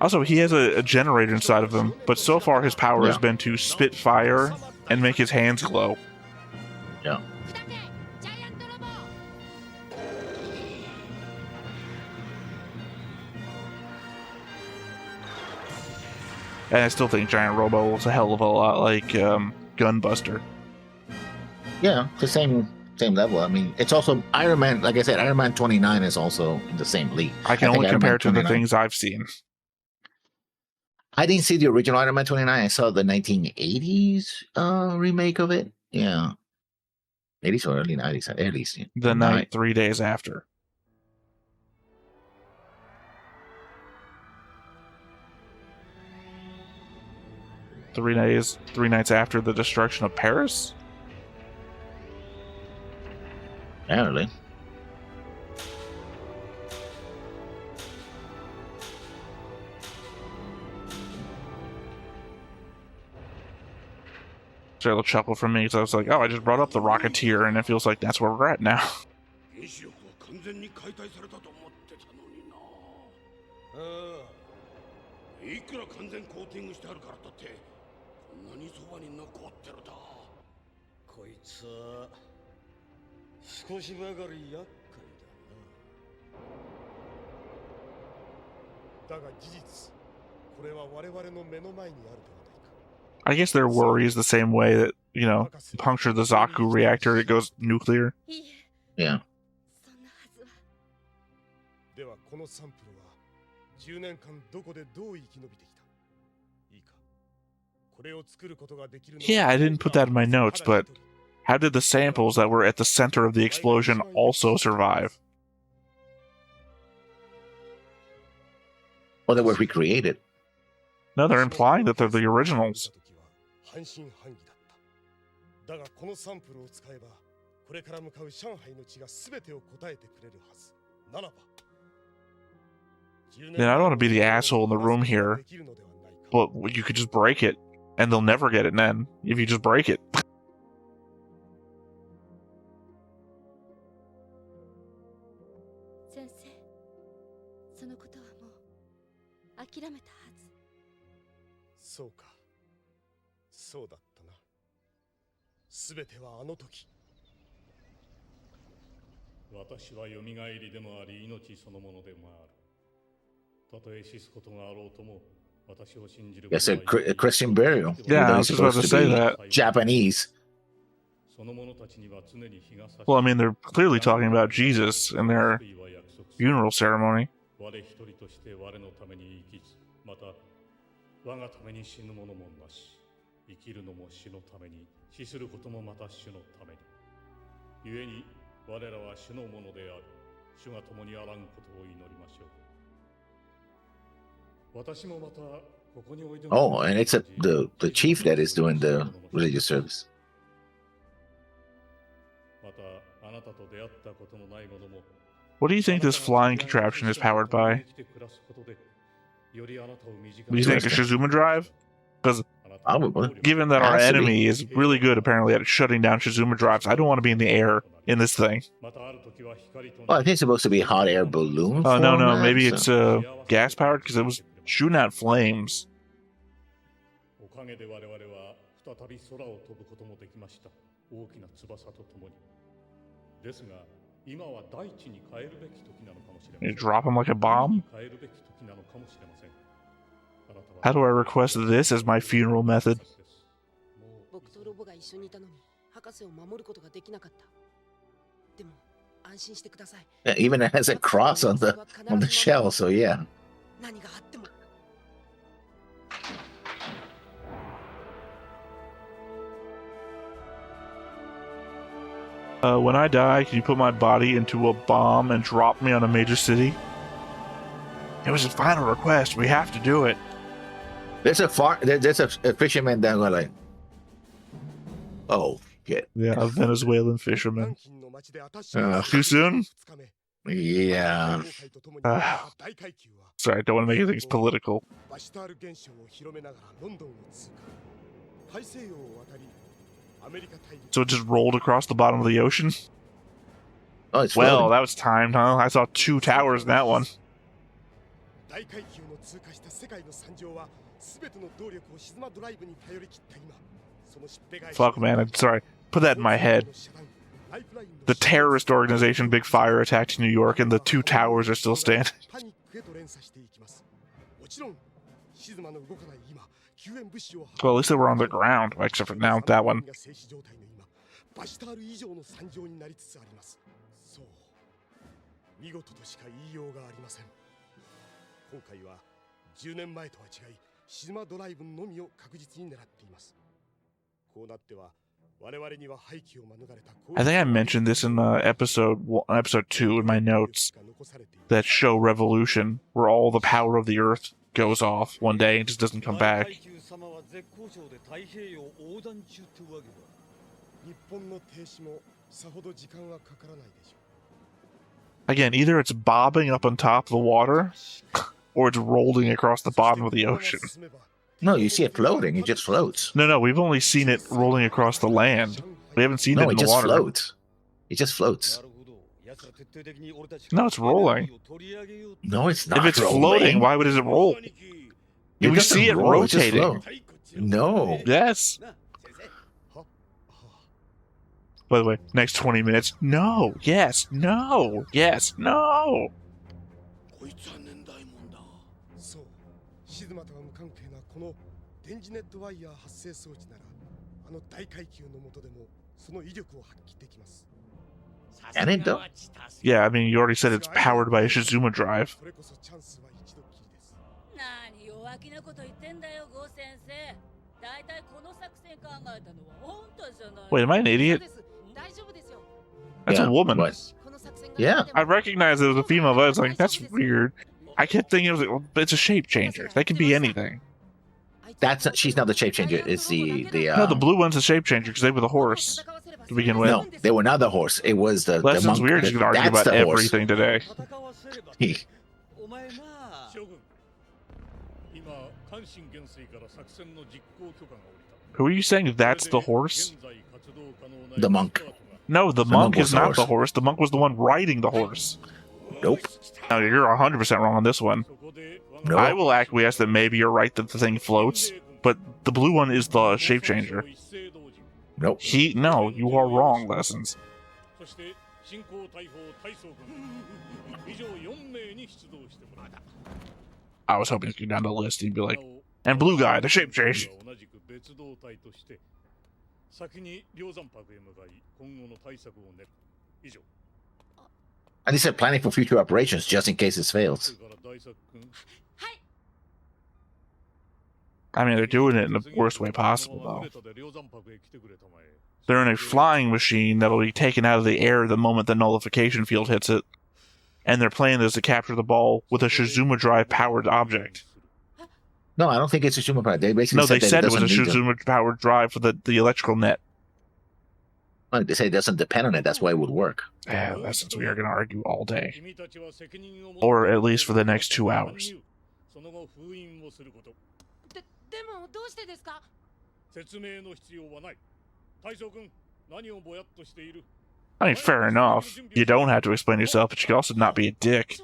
Also, he has a generator inside of him, but so far his power has been to spit fire and make his hands glow. Yeah. And I still think Giant Robo was a hell of a lot like Gunbuster. Yeah, the same level. I mean, it's also Iron Man. Like I said, Iron Man 29 is also in the same league. I can only compare to the things I've seen. I didn't see the original Iron Man 29. I saw the 1980s remake of it. Yeah. 80s or early 90s, at least. Yeah. The night 3 days after. Three nights after the destruction of Paris? Apparently. It's a little chuckle from me because I was like, oh, I just brought up the Rocketeer, and it feels like that's where we're at now. I guess their worry is the same way that, you know, puncture the Zaku reactor, it goes nuclear. Yeah. Yeah, I didn't put that in my notes, but how did the samples that were at the center of the explosion also survive? Well, they were recreated. No, they're implying that they're the originals. Then I don't want to be the asshole in the room here, but you could just break it, and they'll never get it then, if you just break it. Yes, a Christian burial. Yeah, I was just about to say that. Japanese. Well, I mean, they're clearly talking about Jesus in their funeral ceremony. Oh, and it's the chief that is doing the religious service. What do you think this flying contraption is powered by? Do you think a Shizuma drive? Because given that our enemy is really good apparently at shutting down Shizuma drives, I don't want to be in the air in this thing. Well, I think it's supposed to be a hot air balloon. Oh, no, maybe it's gas powered because it was shooting out flames. You drop him like a bomb? How do I request this as my funeral method? Yeah, even it has a cross on the shell, so yeah. When I die, can you put my body into a bomb and drop me on a major city? It was a final request. We have to do it. There's a fisherman down there like, oh shit. Yeah, a Venezuelan fisherman. Too soon? Yeah. Sorry, I don't want to make things political. So it just rolled across the bottom of the ocean? Oh, it's well, floating. that was timed, huh? I saw 2 towers in that one. Fuck, man, I'm sorry. Put that in my head. The terrorist organization Big Fire attacked New York and the 2 towers are still standing. Well, at least they were on the ground, except for now, that one. I think I mentioned this in episode 2 in my notes. That show Revolution, where all the power of the Earth goes off one day and just doesn't come back. Again, either it's bobbing up on top of the water, or it's rolling across the bottom of the ocean. No, you see it floating. It just floats. No, we've only seen it rolling across the land. We haven't seen it in the water. No, it just floats. It just floats. No, it's rolling. No, it's not. If it's floating, why would it roll? We see it rotating. No. Yes. By the way, next 20 minutes. No. Yes. No. Yes. No. And it does. Yeah, I mean, you already said it's powered by a Shizuma drive. Wait, am I an idiot? That's a woman. What? Yeah. I recognized it was a female, but I was like, that's weird. I kept thinking it was like, well, it's a shape changer. That could be anything. She's not the shape changer. It's the No, the blue one's a shape changer because they were the horse to begin with. No, they were not the horse. It was the Lessons monk. we're just gonna argue about everything today. Who are you saying that's the horse? The monk. No, the monk is not the horse. The monk was the one riding the horse. Nope. No, you're 100% wrong on this one. No. I will acquiesce that maybe you're right that the thing floats, but the blue one is the shape changer. Nope. No, you are wrong, Lessons. I was hoping to go down the list and you'd be like, and blue guy, the shape change. And he said planning for future operations just in case this fails. I mean, they're doing it in the worst way possible, though. They're in a flying machine that'll be taken out of the air the moment the nullification field hits it. And they're playing this to capture the ball with a Shizuma drive-powered object. No, I don't think it's a Shizuma powered. They basically said it was a Shizuma-powered drive for the electrical net. Well, they say it doesn't depend on it. That's why it would work. Yeah, Lessons, we are going to argue all day. Or at least for the next 2 hours. I mean, fair enough. You don't have to explain yourself, but you can also not be a dick.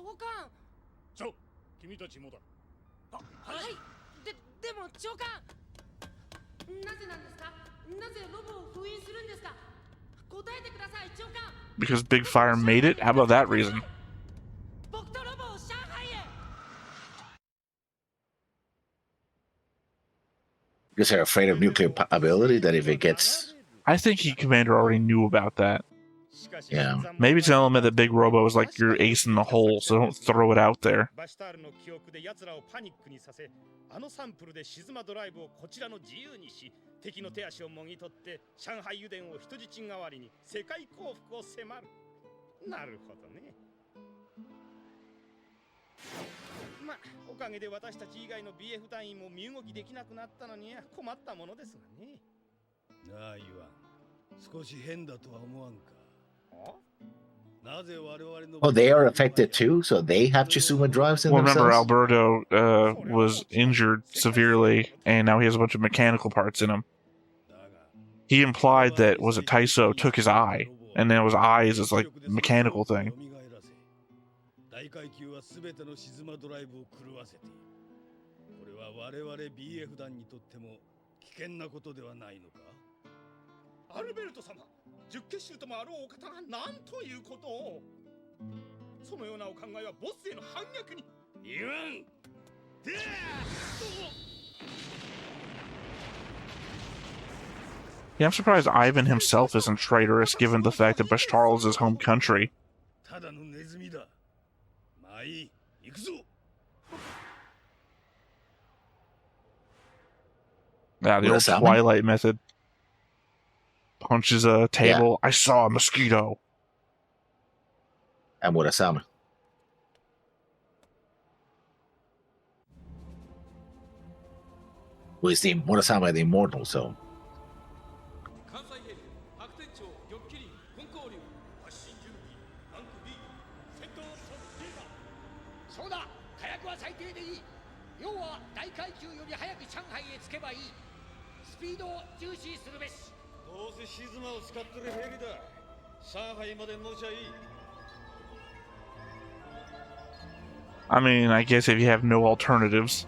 Because Big Fire made it? How about that reason? Because they're afraid of nuclear ability, that if it gets... I think Commander already knew about that. Yeah. Maybe it's an element that Big Robo is like your ace in the hole, so don't throw it out there. Oh, they are affected too? So they have Chisuma drives in Well, remember, themselves? Alberto was injured severely, and now he has a bunch of mechanical parts in him. He implied that, was it Taiso took his eye, and then his eyes is like a mechanical thing. Yeah, I'm surprised Ivan himself isn't traitorous, given the fact that Bashtarl is his home country. Yeah, the old Twilight method. Punches a table. Yeah. I saw a mosquito. And Murasame. Who is the Murasame, the immortal, so... I mean, I guess if you have no alternatives.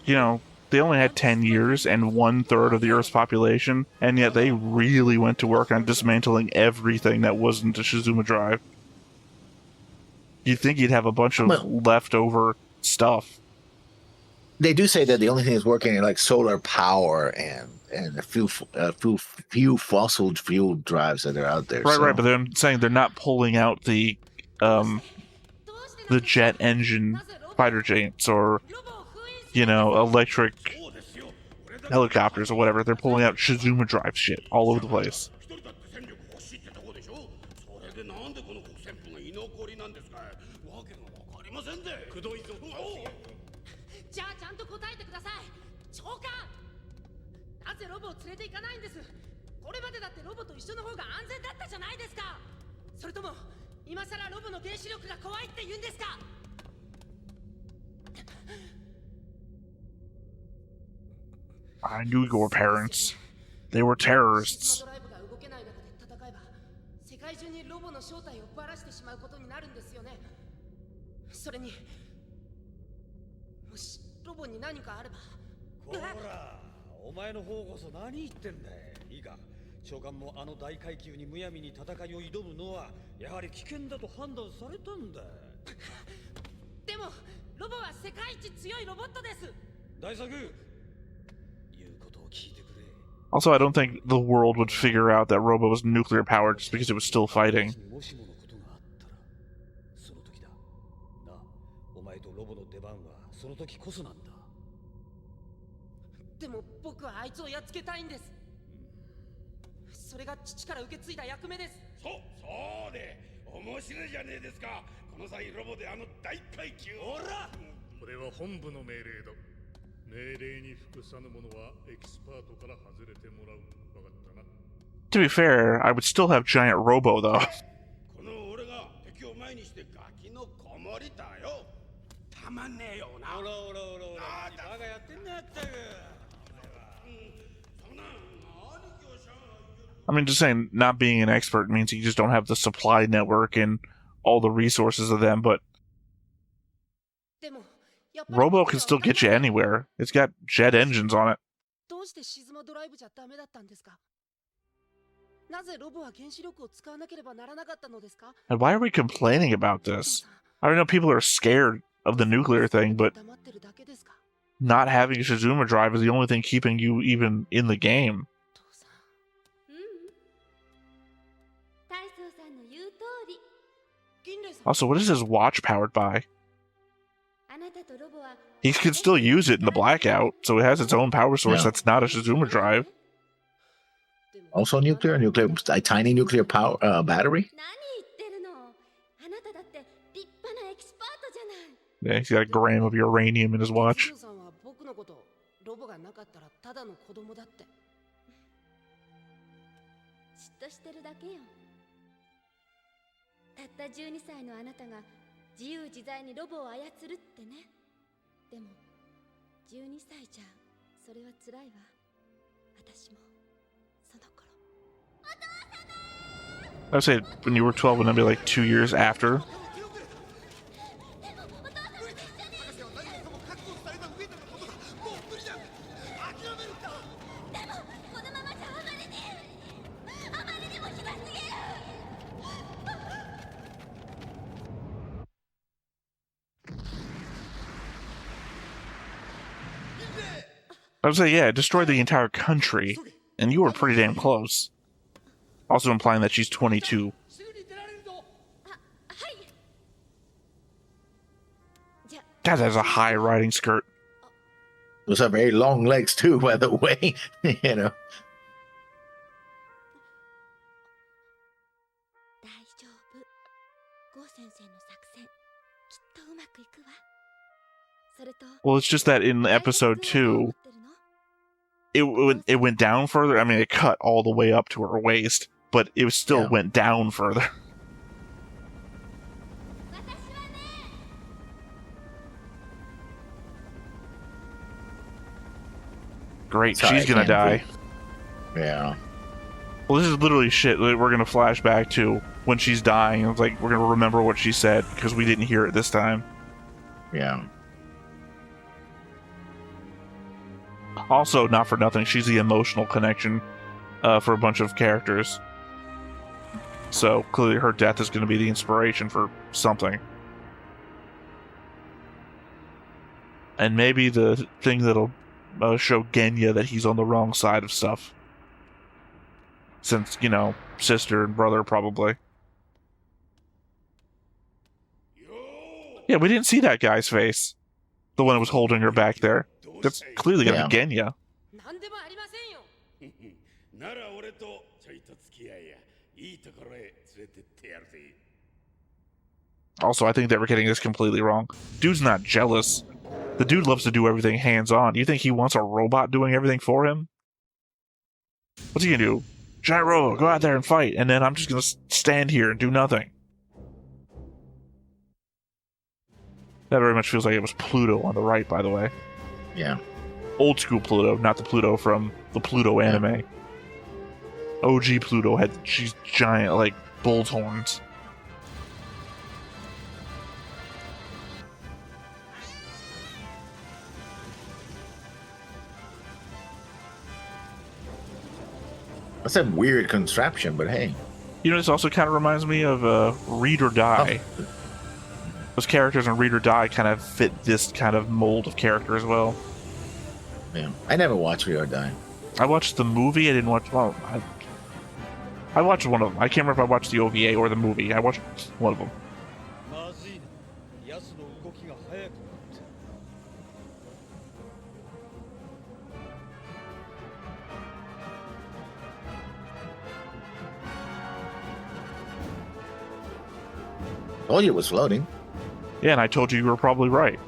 You know, they only had 10 years and 1/3 of the Earth's population, and yet they really went to work on dismantling everything that wasn't a Shizuma drive. You'd think you'd have a bunch of leftover stuff. They do say that the only thing that's working is like solar power and a few fossil fuel drives that are out there. Right, right, but they're saying they're not pulling out the jet engine fighter jets or, you know, electric helicopters or whatever. They're pulling out Shizuma drive shit all over the place. I knew your parents. They were terrorists. Also, I don't think the world would figure out that Robo was nuclear powered just because it was still fighting. To be fair, I would still have giant Robo, though. I mean, just saying, not being an expert means you just don't have the supply network and all the resources of them, but Robo can still get you anywhere. It's got jet engines on it. どうして沈むドライブじゃダメだったんですか？なぜロボは原子力を使わなければならなかったのですか？ And why are we complaining about this? I don't know, people are scared of the nuclear thing, but 黙ってるだけですか？ not having a Shizuma drive is the only thing keeping you even in the game. 父さん。大将さんの言う通り。銀蓮さん。 Also, what is his watch powered by? あなたとロボは He can still use it in the blackout, so it has its own power source Yeah. that's not a Shizuma drive. Also nuclear, a tiny nuclear power battery. 何言ってるの？あなただって立派なエキスパートじゃない。 Yeah, he's got a gram of uranium in his watch. 父さんは僕のことロボがなかったらただの子供だって。嫉妬してるだけよ。たった12歳のあなたが自由自在にロボを操るってね。でも12歳じゃそれは辛いわ。私もその頃。 I would say when you were 12, and that'd be like 2 years after. このままじゃあまりにもひどすぎる。 I would say, yeah, it destroyed the entire country, and you were pretty damn close. Also implying that she's 22. すぐに出られるぞ。はい。じゃ God, that has a high riding skirt. Those are very long legs too, by the way. You know. 大丈夫。ゴー先生の作戦きっとうまくいくわ。それと Well, it's just that in episode 2, it went down further. I mean, it cut all the way up to her waist, but it still Yeah. went down further. 私はね。 Great, Sorry, she's I gonna can't die. Yeah. Well, this is literally shit that we're gonna flash back to when she's dying. It's like we're gonna remember what she said because we didn't hear it this time. Yeah. Also, not for nothing, she's the emotional connection for a bunch of characters. So clearly, her death is going to be the inspiration for something. And maybe the thing that'll show Genya that he's on the wrong side of stuff. Since, you know, sister and brother probably. Yeah, we didn't see that guy's face. The one that was holding her back there. That's clearly going to be Genya. なんでもありませんよ。なら俺とちょいと付き合いやいいところへ連れてってやるぜ。 Also, I think they were getting this completely wrong. Dude's not jealous. The dude loves to do everything hands-on. You think he wants a robot doing everything for him? What's he gonna do? Giant Robo, go out there and fight, and then I'm just gonna stand here and do nothing. That very much feels like it was Pluto on the right, by the way. Yeah. Old school Pluto, not the Pluto from the Pluto anime. OG Pluto had these giant, like, bull's horns. That's a weird contraption, but hey. You know, this also kind of reminds me of Read or Die. Oh. Those characters in Read or Die kind of fit this kind of mold of character as well. Yeah. I never watched Real or Die. I watched the movie. I didn't watch. Well, I watched one of them. I can't remember if I watched the OVA or the movie. I watched one of them. まずいな。奴の動きが速くなって。 Told you it was floating. Yeah, and I told you were probably right.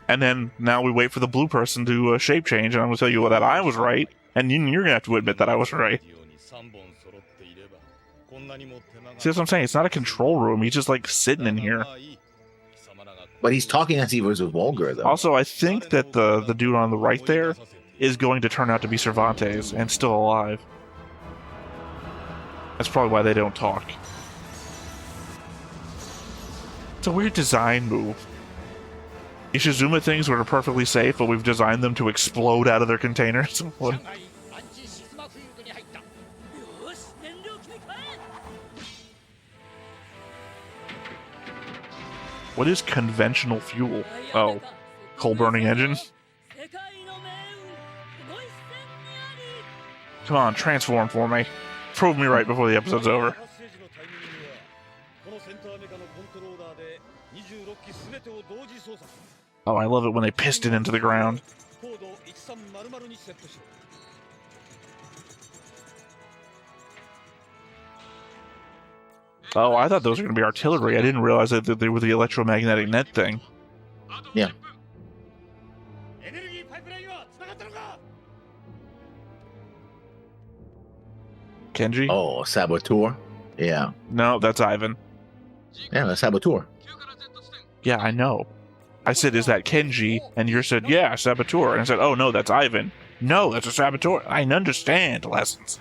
And then now we wait for the blue person to shape change, and I'm going to tell you that I was right, and you're going to have to admit that I was right. See, that's what I'm saying. It's not a control room. He's just like sitting in here. But he's talking as if he was with Volgar, though. Also, I think that the dude on the right there is going to turn out to be Cervantes and still alive. That's probably why they don't talk. It's a weird design move. Ishizuma things were perfectly safe, but we've designed them to explode out of their containers. What? What is conventional fuel? Oh, coal burning engine? Come on, transform for me. Prove me right before the episode's over. Oh, I love it when they piston into the ground. Oh, I thought those were going to be artillery. I didn't realize that they were the electromagnetic net thing. Yeah. Kenji? Oh, Saboteur. Yeah. No, that's Ivan. Yeah, that's Saboteur. Yeah, I know. I said, is that Kenji? And you said, yeah, Saboteur. And I said, oh, no, that's Ivan. No, that's a Saboteur. I understand lessons.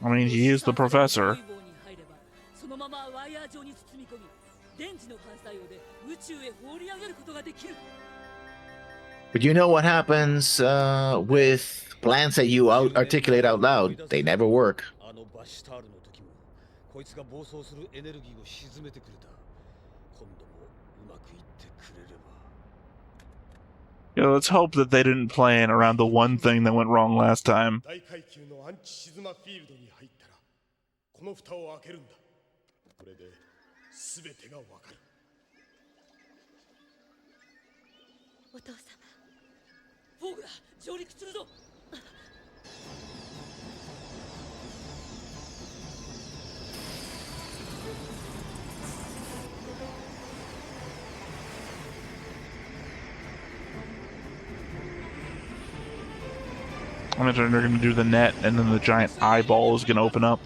I mean, he is the professor. But you know what happens with plans that you articulate out loud? They never work. You know, let's hope that they didn't plan around the one thing that went wrong last time. I'm imagining they're going to do the net, and then the giant eyeball is going to open up.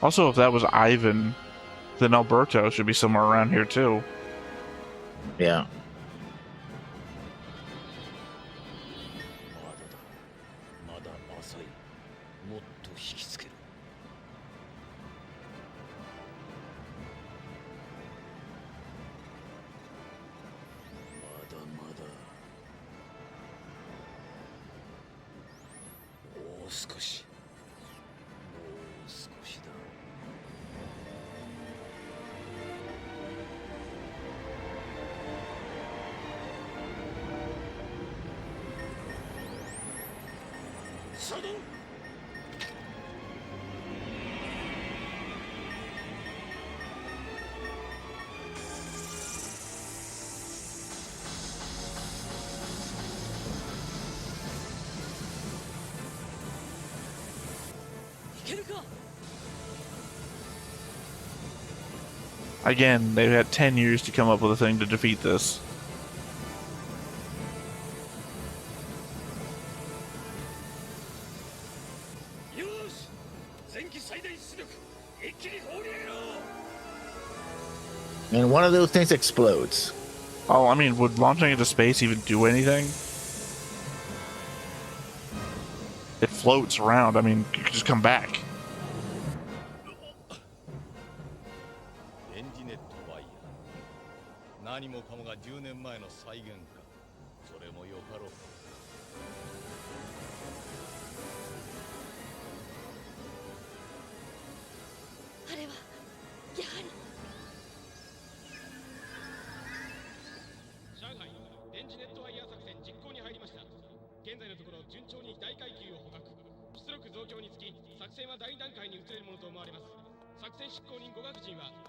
Also, if that was Ivan, then Alberto should be somewhere around here too. Yeah. Again, they've had 10 years to come up with a thing to defeat this. And one of those things explodes. Oh, I mean, would launching into space even do anything? It floats around. I mean, you could just come back.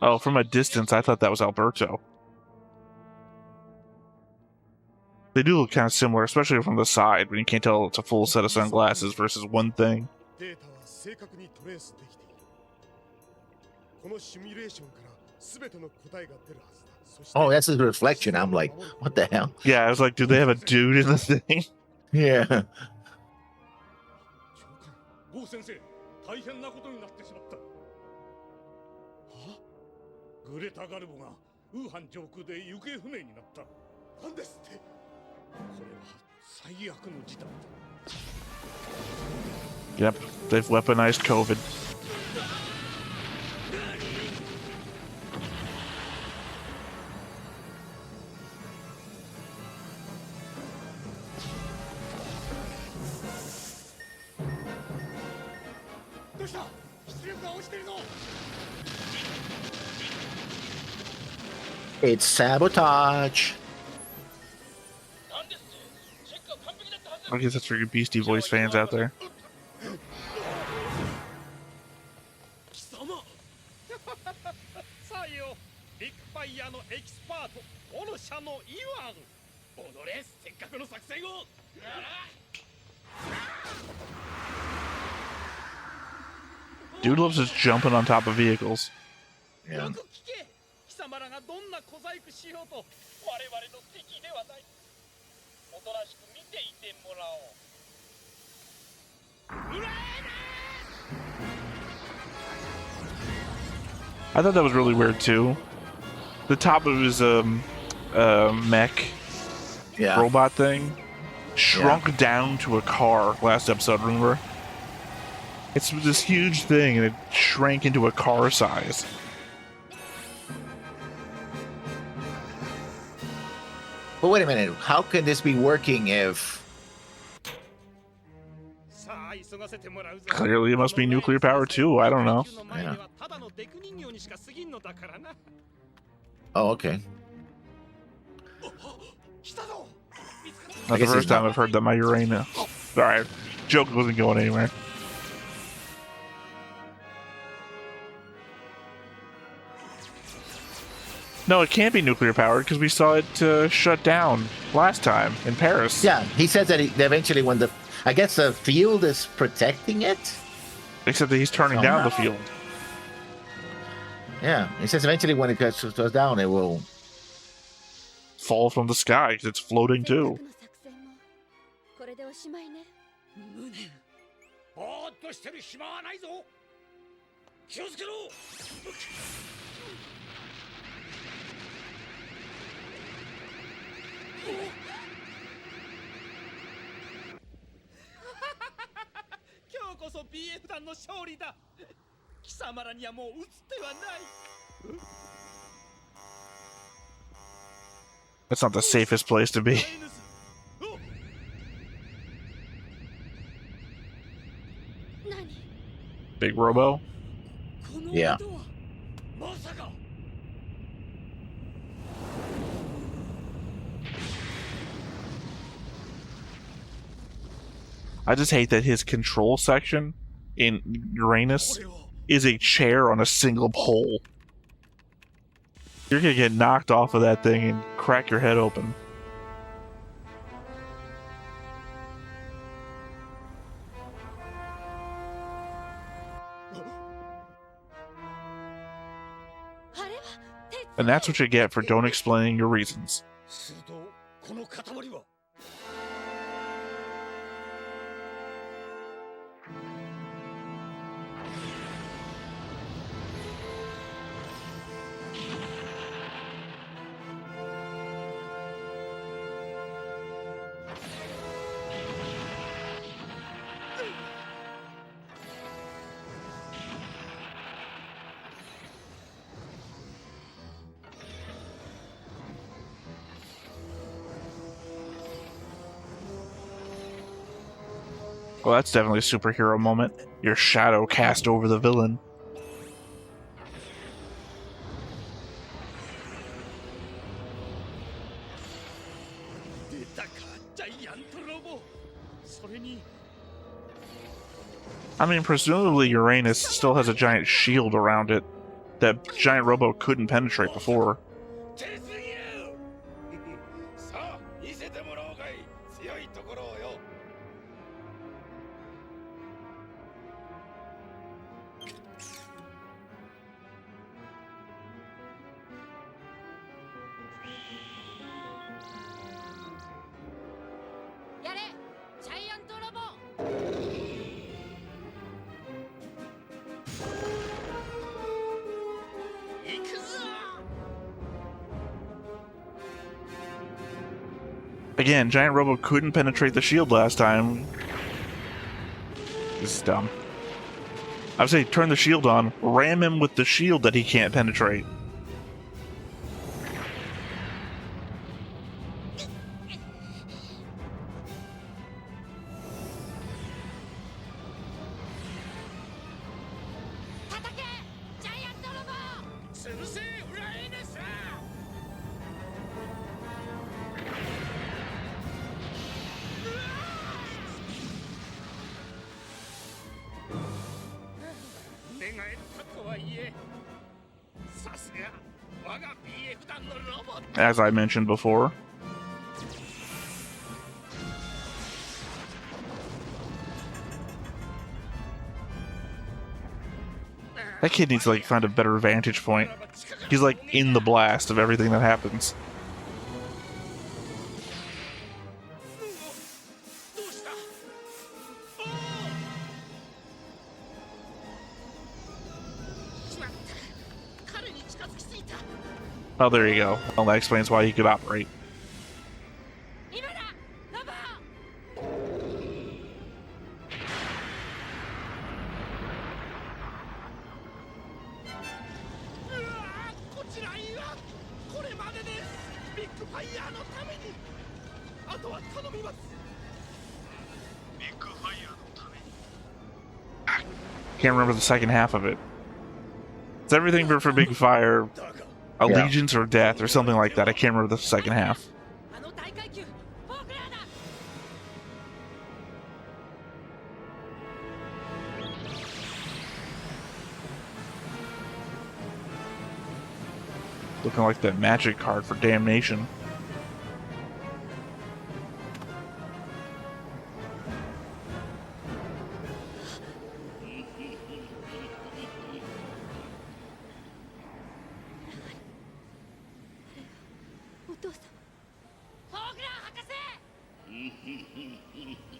Oh, from a distance, I thought that was Alberto. They do look kind of similar, especially from the side, when you can't tell it's a full set of sunglasses versus one thing. データは正確にトレースできている。このシミュレーションから全ての答えが出るはずだ。そして Oh, that's his reflection. I'm like, what the hell? Yeah, I was like, do they have a dude in the thing? Yeah. 長官、ゴー先生、大変なことになってしまった。はあ、グレタ・ガルボがウーハン上空で行方不明になった。なんですって。これは最悪の事態だ。 Yep, they've weaponized COVID. It's sabotage. I guess that's for you Beastie Boys fans out there. 貴様さよ、ビッグファイヤーのエキスパート、オロシャのイワン。踊れ、せっかくの作戦を。Dude loves just jumping on top of vehicles. Yeah. よく聞け。貴様らがどんな小細工しようと、我々の敵ではない。おとなしく見ていてもらおう。うらえな。 I thought that was really weird too. The top of his mech Yeah. robot thing shrunk down to a car last episode, remember? It's this huge thing and it shrank into a car size. But wait a minute. How can this be working if... Clearly it must be nuclear power too, I don't know. Yeah. Oh, okay. Not the guess first he's time not- I've heard that my Urania. Alright, joke wasn't going anywhere. No, it can't be nuclear powered because we saw it shut down last time in Paris. Yeah, he says that eventually when the... I guess the field is protecting it? Except that he's turning Oh, down no. the field. Yeah, he says eventually when it goes down, it will... Fall from the sky because it's floating せっか too. くの作戦もこれでおしまいね。無念。ぼーっとしてる暇はないぞ。気をつけろ。今日こそ BF 団の勝利だ。貴様らにはもう打つ手はない。 That's not the safest place to be. Big Robo? Yeah. I just hate that his control section in Uranus is a chair on a single pole. You're gonna get knocked off of that thing and crack your head open. And that's what you get for don't explaining your reasons. するとこの塊は Well, that's definitely a superhero moment. Your shadow cast over the villain. 出たかジャイアントロボ。それに I mean, presumably Uranus still has a giant shield around it that giant Robo couldn't penetrate before. 手すぎるさあ見せてもらおうかい強いところをよ やれジャイアントロボ 行くぞ Again, giant Robo couldn't penetrate the shield last time. This is dumb. I would say turn the shield on, ram him with the shield that he can't penetrate. As I mentioned before. That kid needs to like find a better vantage point. He's like in the blast of everything that happens. Oh, there you go. Well, that explains why he could operate. Can't remember the second half of it. It's everything but for Big Fire, Allegiance or Death or something like that. I can't remember the second half. Looking like that magic card for Damnation.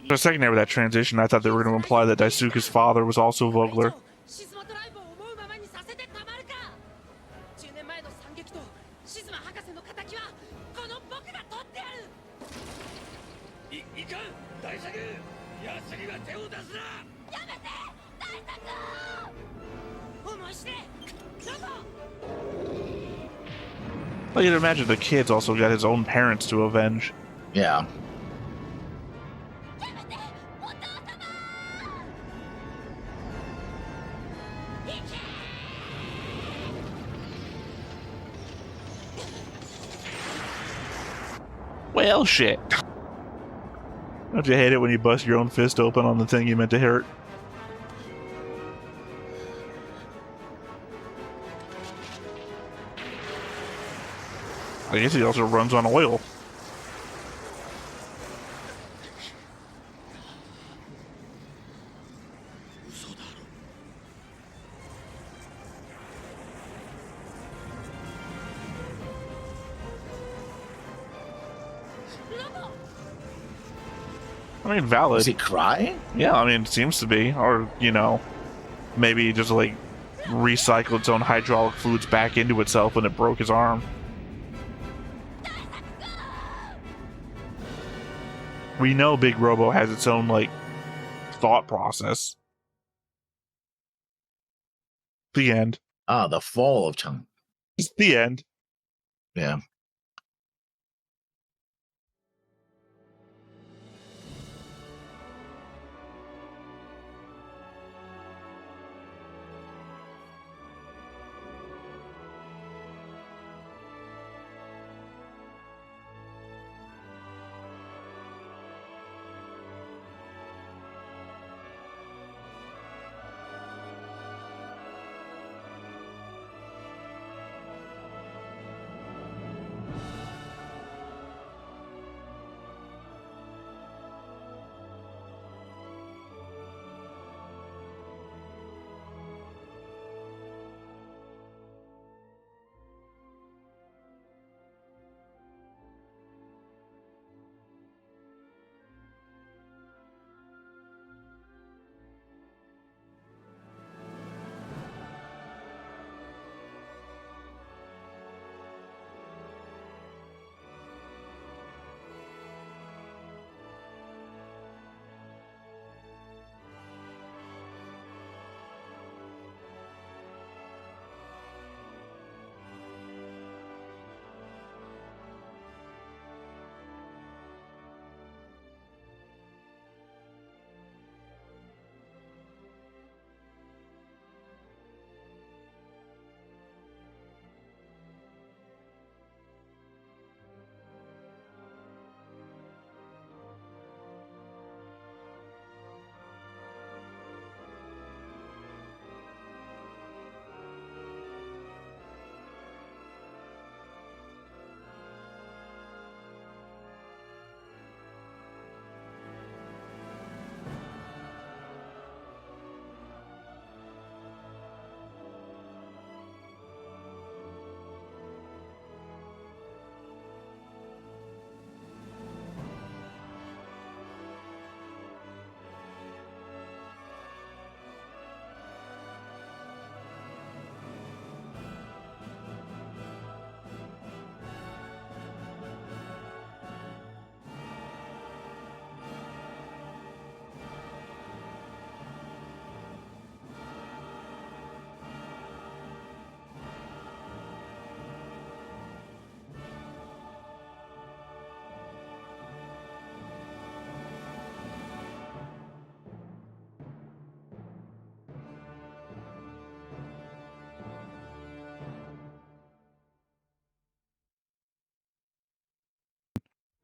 For a second there with that transition, I thought they were going to imply that Daisuke's father was also Vogler. 10年前の惨劇とシズマ博士の敵はこの僕が取ってやるいかん大作奴には手を出すなやめて大作思いしてロボ Well, you'd imagine the kid's also got his own parents to avenge. Yeah. Well, shit. Don't you hate it when you bust your own fist open on the thing you meant to hurt? I guess he also runs on oil. I mean, valid. Is he crying? Yeah, I mean, it seems to be. Or, you know, maybe just like recycle its own hydraulic fluids back into itself when it broke his arm. We know Big Robo has its own, like, thought process. The end. Ah, the fall of Chang. It's the end. Yeah.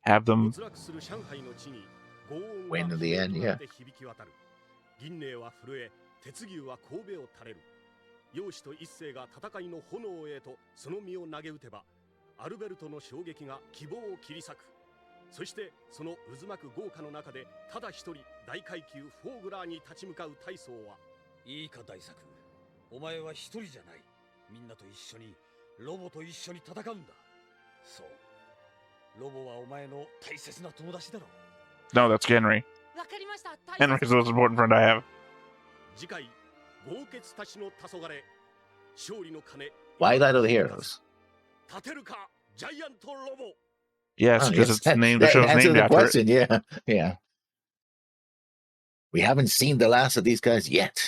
have them. Win in the end, yeah. 銀嶺は震え、鉄牛は神戸を垂れる。養子と一世が戦いの炎へとその身を投げ打てば、アルベルトの衝撃が希望を切り裂く。そしてその渦巻く豪華の中でただ一人大階級フォーグラーに立ち向かう大将は、いいか大作、お前は一人じゃない。みんなと一緒にロボと一緒に戦うんだ。そう、ロボはお前の大切な友達だろう。 No, that's Henry. わかりました。 Henry's the most important friend I have. 次回、豪傑たちの黄昏、勝利の鐘。 Twilight of the Heroes. 立てるか、ジャイアントロボ。 Yes, because yes, it's named. The that show's answers named the after it. question. Yeah, yeah. We haven't seen the last of these guys yet.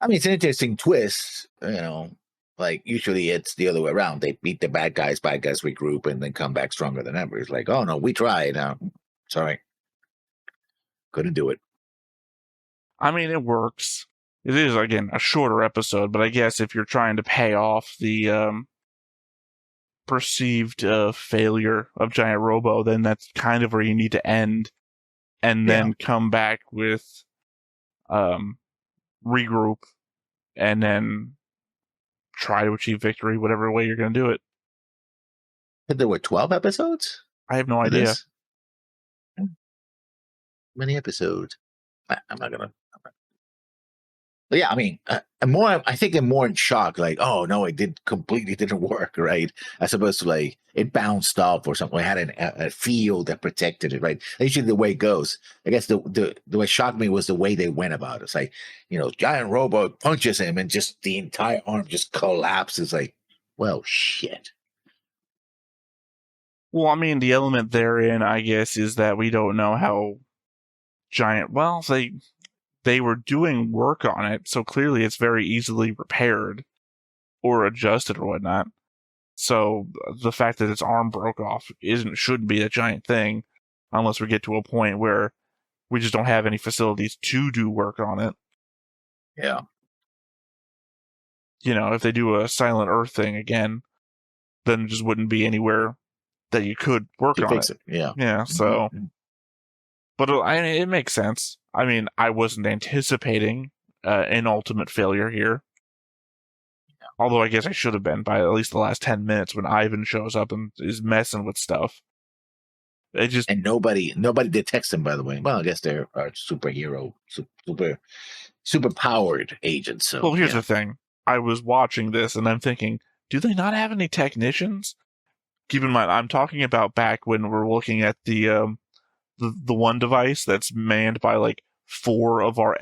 I mean, it's an interesting twist. You know, like usually it's the other way around. They beat the bad guys regroup, and then come back stronger than ever. It's like, oh no, we tried. Sorry, couldn't do it. I mean, it works. It is, again, a shorter episode, but I guess if you're trying to pay off the perceived failure of Giant Robo, then that's kind of where you need to end, and then come back with regroup, and then try to achieve victory, whatever way you're going to do it. There were 12 episodes? I have no idea. Many episodes. I'm not gonna. But yeah, I mean, I think I'm more in shock. Like, oh no, it completely didn't work, right? As opposed to like it bounced off or something. It had a field that protected it, right? Usually the way it goes. I guess the what shocked me was the way they went about it. It's like, you know, Giant Robo punches him and just the entire arm just collapses. Like, well, shit. Well, I mean, the element therein, I guess, is that we don't know how Giant. Well, they were doing work on it, so clearly it's very easily repaired or adjusted or whatnot. So the fact that its arm broke off shouldn't be a giant thing, unless we get to a point where we just don't have any facilities to do work on it. Yeah. You know, if they do a Silent Earth thing again, then it just wouldn't be anywhere that you could work on it. Yeah. Yeah, so... But it makes sense. I mean, I wasn't anticipating an ultimate failure here. Yeah. Although I guess I should have been by at least the last 10 minutes when Ivan shows up and is messing with stuff. And nobody detects them, by the way. Well, I guess they're superhero, super powered agents. So, well, here's the thing. I was watching this and I'm thinking, do they not have any technicians? Keep in mind, I'm talking about back when we're looking at the one device that's manned by like 4 of our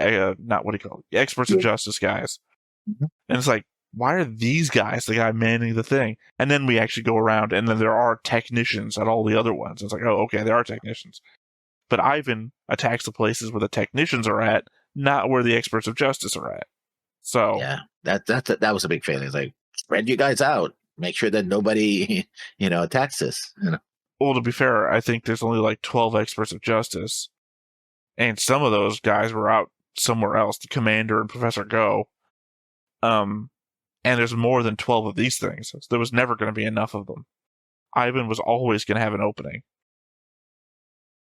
experts of justice guys. Mm-hmm. And it's like, why are these guys the guy manning the thing? And then we actually go around and then there are technicians at all the other ones. It's like, oh, okay, there are technicians. But Ivan attacks the places where the technicians are at, not where the experts of justice are at. So yeah, that was a big failure. It's like, spread you guys out. Make sure that nobody, attacks us. Well, to be fair, I think there's only like 12 experts of justice. And some of those guys were out somewhere else, the Commander and Professor Go. And there's more than 12 of these things. So there was never going to be enough of them. Ivan was always going to have an opening.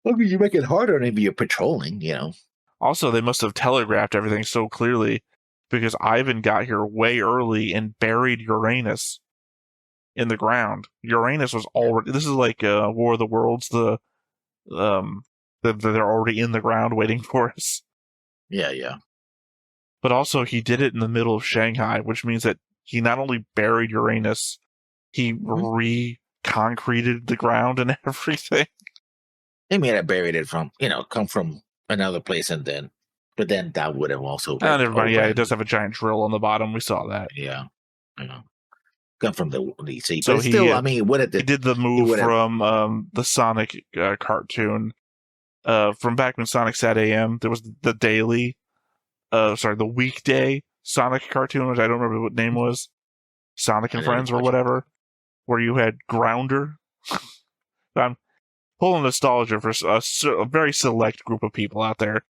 Well, you make it harder if you're patrolling, Also, they must have telegraphed everything so clearly because Ivan got here way early and buried Uranus in the ground. Uranus was already... This is like War of the Worlds. They're already in the ground waiting for us. Yeah. But also, he did it in the middle of Shanghai, which means that he not only buried Uranus, he re-concreted the ground and everything. They may have buried it from, come from another place but then that would have also... And everybody, it does have a giant drill on the bottom. We saw that. Yeah. Come from the sea. So but still, he did the move from the Sonic cartoon. From back when Sonic Sat AM, there was the the weekday Sonic cartoon, which I don't remember what name was. Sonic and Friends or whatever. Where you had Grounder. I'm pulling nostalgia for a very select group of people out there.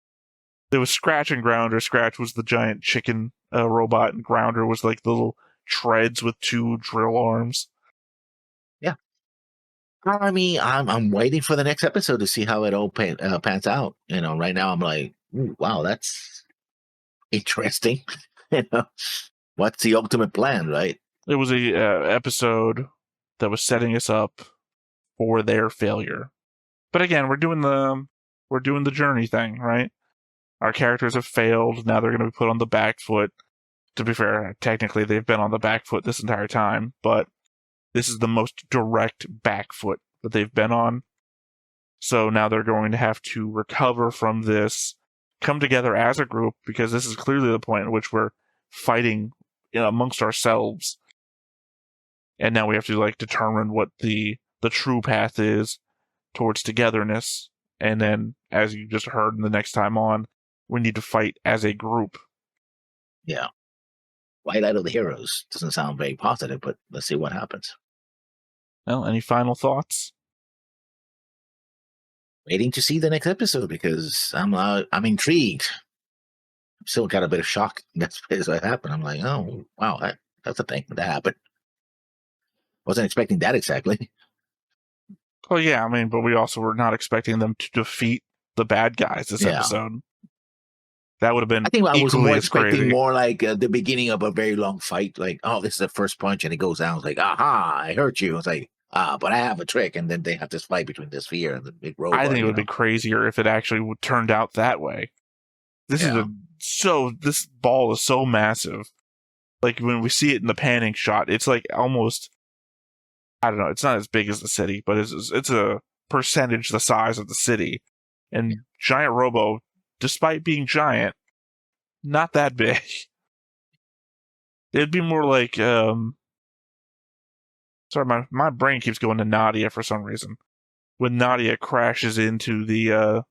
There was Scratch and Grounder. Scratch was the giant chicken robot, and Grounder was like the little treads with 2 drill arms. Yeah. I mean, I'm waiting for the next episode to see how it all pans out. Right now I'm like, ooh, wow, that's interesting. you know, what's the ultimate plan, right? It was a episode that was setting us up for their failure. But again, we're doing the journey thing, right? Our characters have failed. Now they're going to be put on the back foot. To be fair, technically they've been on the back foot this entire time, but this is the most direct back foot that they've been on. So now they're going to have to recover from this, come together as a group, because this is clearly the point at which we're fighting amongst ourselves. And now we have to determine what the true path is towards togetherness. And then, as you just heard the next time on, we need to fight as a group. Yeah. White Light of the Heroes doesn't sound very positive, but let's see what happens. Well, any final thoughts? Waiting to see the next episode because I'm intrigued. I'm still got a bit of shock as that happened. I'm like, oh wow, that's a thing that happened. Wasn't expecting that exactly. Well, yeah, I mean, but we also were not expecting them to defeat the bad guys this episode. That would have been. I think I was more expecting crazy. more like the beginning of a very long fight. Like, oh, this is the first punch, and it goes down. It's like, aha, I hurt you. It's like, but I have a trick, and then they have this fight between this sphere and the big robot. I think it would be crazier if it actually turned out that way. This this ball is so massive. Like when we see it in the panning shot, it's like almost. I don't know. It's not as big as the city, but it's a percentage the size of the city. And Giant Robo, despite being giant, not that big. It'd be more like sorry, my brain keeps going to Nadia for some reason. When Nadia crashes into the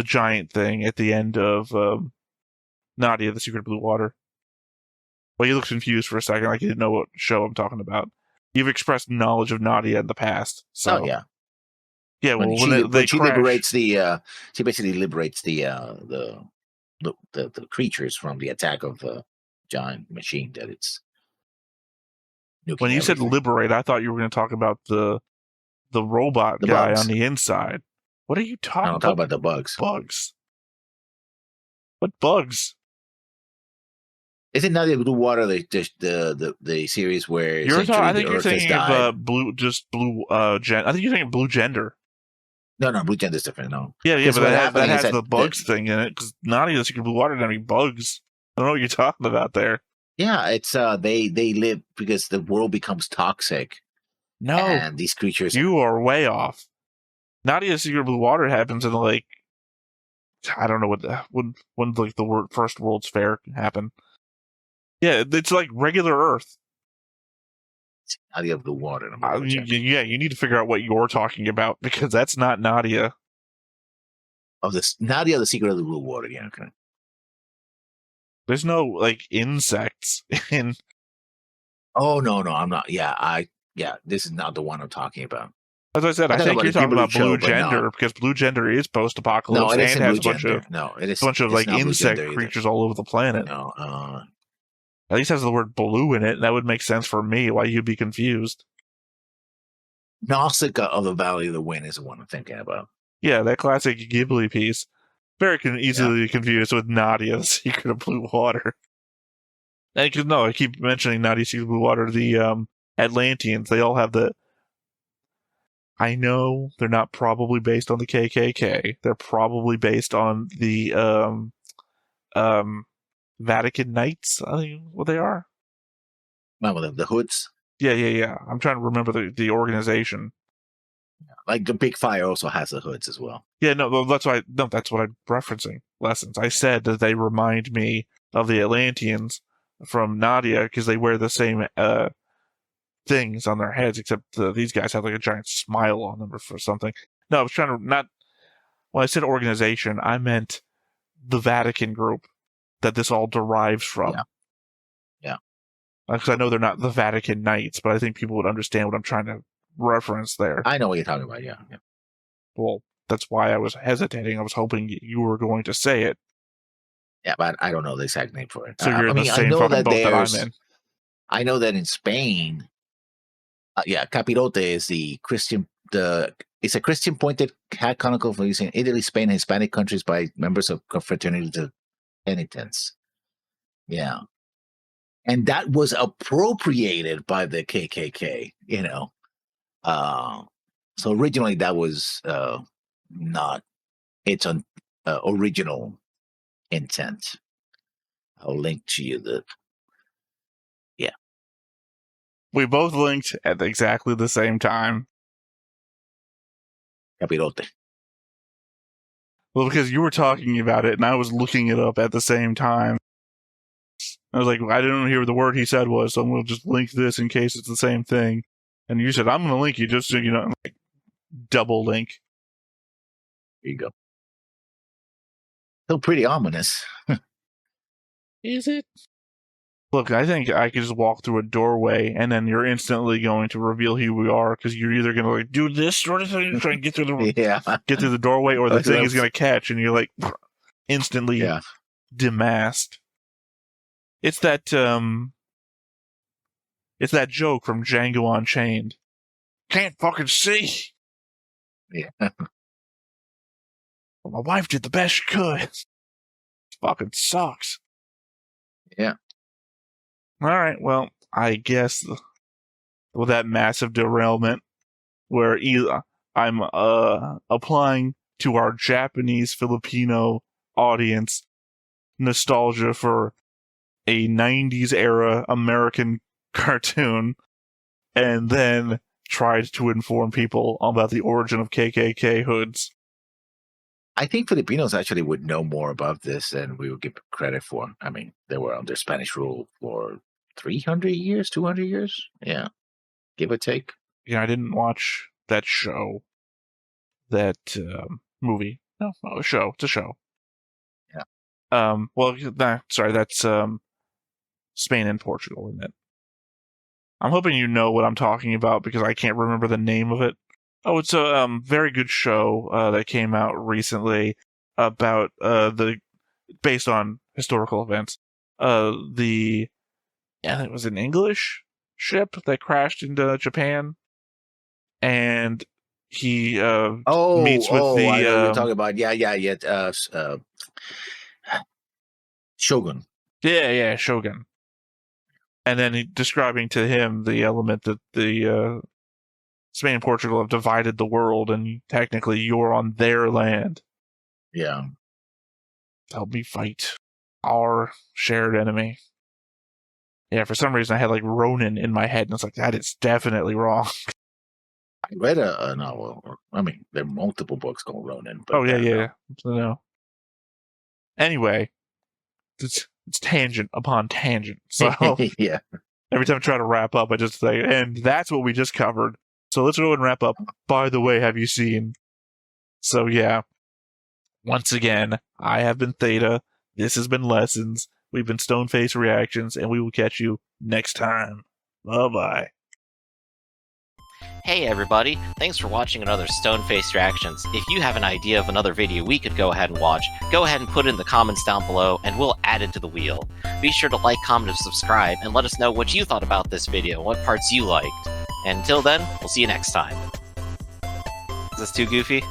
giant thing at the end of Nadia, the Secret of Blue Water. Well, you looked confused for a second, like you didn't know what show I'm talking about. You've expressed knowledge of Nadia in the past, so yeah. Well, when she liberates she basically liberates the creatures from the attack of the giant machine that it's. When you said liberate, I thought you were going to talk about the robot guy bugs on the inside. What are you talking about? I'm talking about the bugs. Bugs. What bugs? Is it not the Blue Water, the series where I think you're thinking of blue gen. I think you're thinking Blue Gender. No, Blue Gender is different. No. Yeah, but that has the bugs thing in it because Nadia, the Secret Blue Water, doesn't have any bugs. I don't know what you're talking about there. Yeah, it's they live because the world becomes toxic. No, and these creatures. You are way off. Nadia's Secret Blue Water happens in I don't know when the first World's Fair happened. Yeah, it's like regular Earth. Nadia Blue Water. You need to figure out what you're talking about because that's not Nadia. Of this Nadia, the Secret of the Blue Water. Yeah, okay. There's no insects in. Oh no, I'm not. Yeah, this is not the one I'm talking about. As I said, I think you're talking about Blue Gender because Blue Gender is post-apocalypse and has a bunch of insect creatures all over the planet. No, at least has the word blue in it, and that would make sense for me why you'd be confused. Nausicaa of the Valley of the Wind is the one I'm thinking about. Yeah, that classic Ghibli piece. Very easily confused with Nadia, the Secret of Blue Water. And I keep mentioning Nadia, Secret of Blue Water. The Atlanteans, they all have the... I know they're not probably based on the KKK. They're probably based on the Vatican Knights, I think what they are. Well, the Hoods? Yeah. I'm trying to remember the organization. Like the Big Fire also has the Hoods as well. Yeah, that's what I'm referencing. Lessons. I said that they remind me of the Atlanteans from Nadia because they wear the same things on their heads, except these guys have like a giant smile on them or something. No, I was trying to when I said organization, I meant the Vatican group that this all derives from. Yeah. Because I know they're not the Vatican Knights, but I think people would understand what I'm trying to reference there. I know what you're talking about, yeah. Well, that's why I was hesitating. I was hoping you were going to say it. Yeah, but I don't know the exact name for it. So you're in the same fucking boat that I'm in. I know that in Spain, Yeah, capirote is the Christian. It's a Christian pointed hat conical for using Italy, Spain, and Hispanic countries by members of confraternity to penitents. Yeah, and that was appropriated by the KKK. So originally that was not its original intent. I'll link to you the. Yeah, We both linked at exactly the same time. capirote. Well, because you were talking about it and I was looking it up at the same time. I was like, I didn't hear what the word he said was, so I'm going to just link this in case it's the same thing. And you said, I'm going to link you just so you know, like, double link. There you go. Still pretty ominous. Is it? Look, I think I could just walk through a doorway and then you're instantly going to reveal who we are because you're either going to like do this sort of thing, try and get through the doorway, or the thing is going to catch and you're like instantly demasked. It's that joke from Django Unchained. Can't fucking see. Yeah. Well, my wife did the best she could. It fucking sucks. Yeah. All right, well, I guess with that massive derailment, where I'm applying to our Japanese Filipino audience nostalgia for a 90s era American cartoon, and then tried to inform people about the origin of KKK hoods. I think Filipinos actually would know more about this than we would give credit for. I mean, they were under Spanish rule for 300 years, 200 years. Yeah. Give or take. I didn't watch that show. That movie. No, a show. It's a show. Yeah. Sorry, that's Spain and Portugal, isn't it? I'm hoping you know what I'm talking about because I can't remember the name of it. Oh, it's a very good show that came out recently about based on historical events. It was an English ship that crashed into Japan, and he meets with the. I know what you're talking about. Yeah. Shogun. Yeah, Shogun. And then describing to him the element that the Spain and Portugal have divided the world, and technically you're on their land. Yeah. Help me fight our shared enemy. Yeah, for some reason I had like Ronin in my head, and it's like, that is definitely wrong. I read a novel. I mean, there are multiple books called Ronin. But yeah. No. Anyway, it's tangent upon tangent. So yeah. Every time I try to wrap up, I just say, and that's what we just covered. So let's go and wrap up. By the way, have you seen? So yeah, once again, I have been Theta. This has been Lessons. We've been Stoneface Reactions, and we will catch you next time. Bye-bye. Hey everybody, thanks for watching another Stoneface Reactions. If you have an idea of another video we could go ahead and watch, go ahead and put it in the comments down below and we'll add it to the wheel. Be sure to like, comment, and subscribe and let us know what you thought about this video and what parts you liked. And until then, we'll see you next time. Is this too goofy?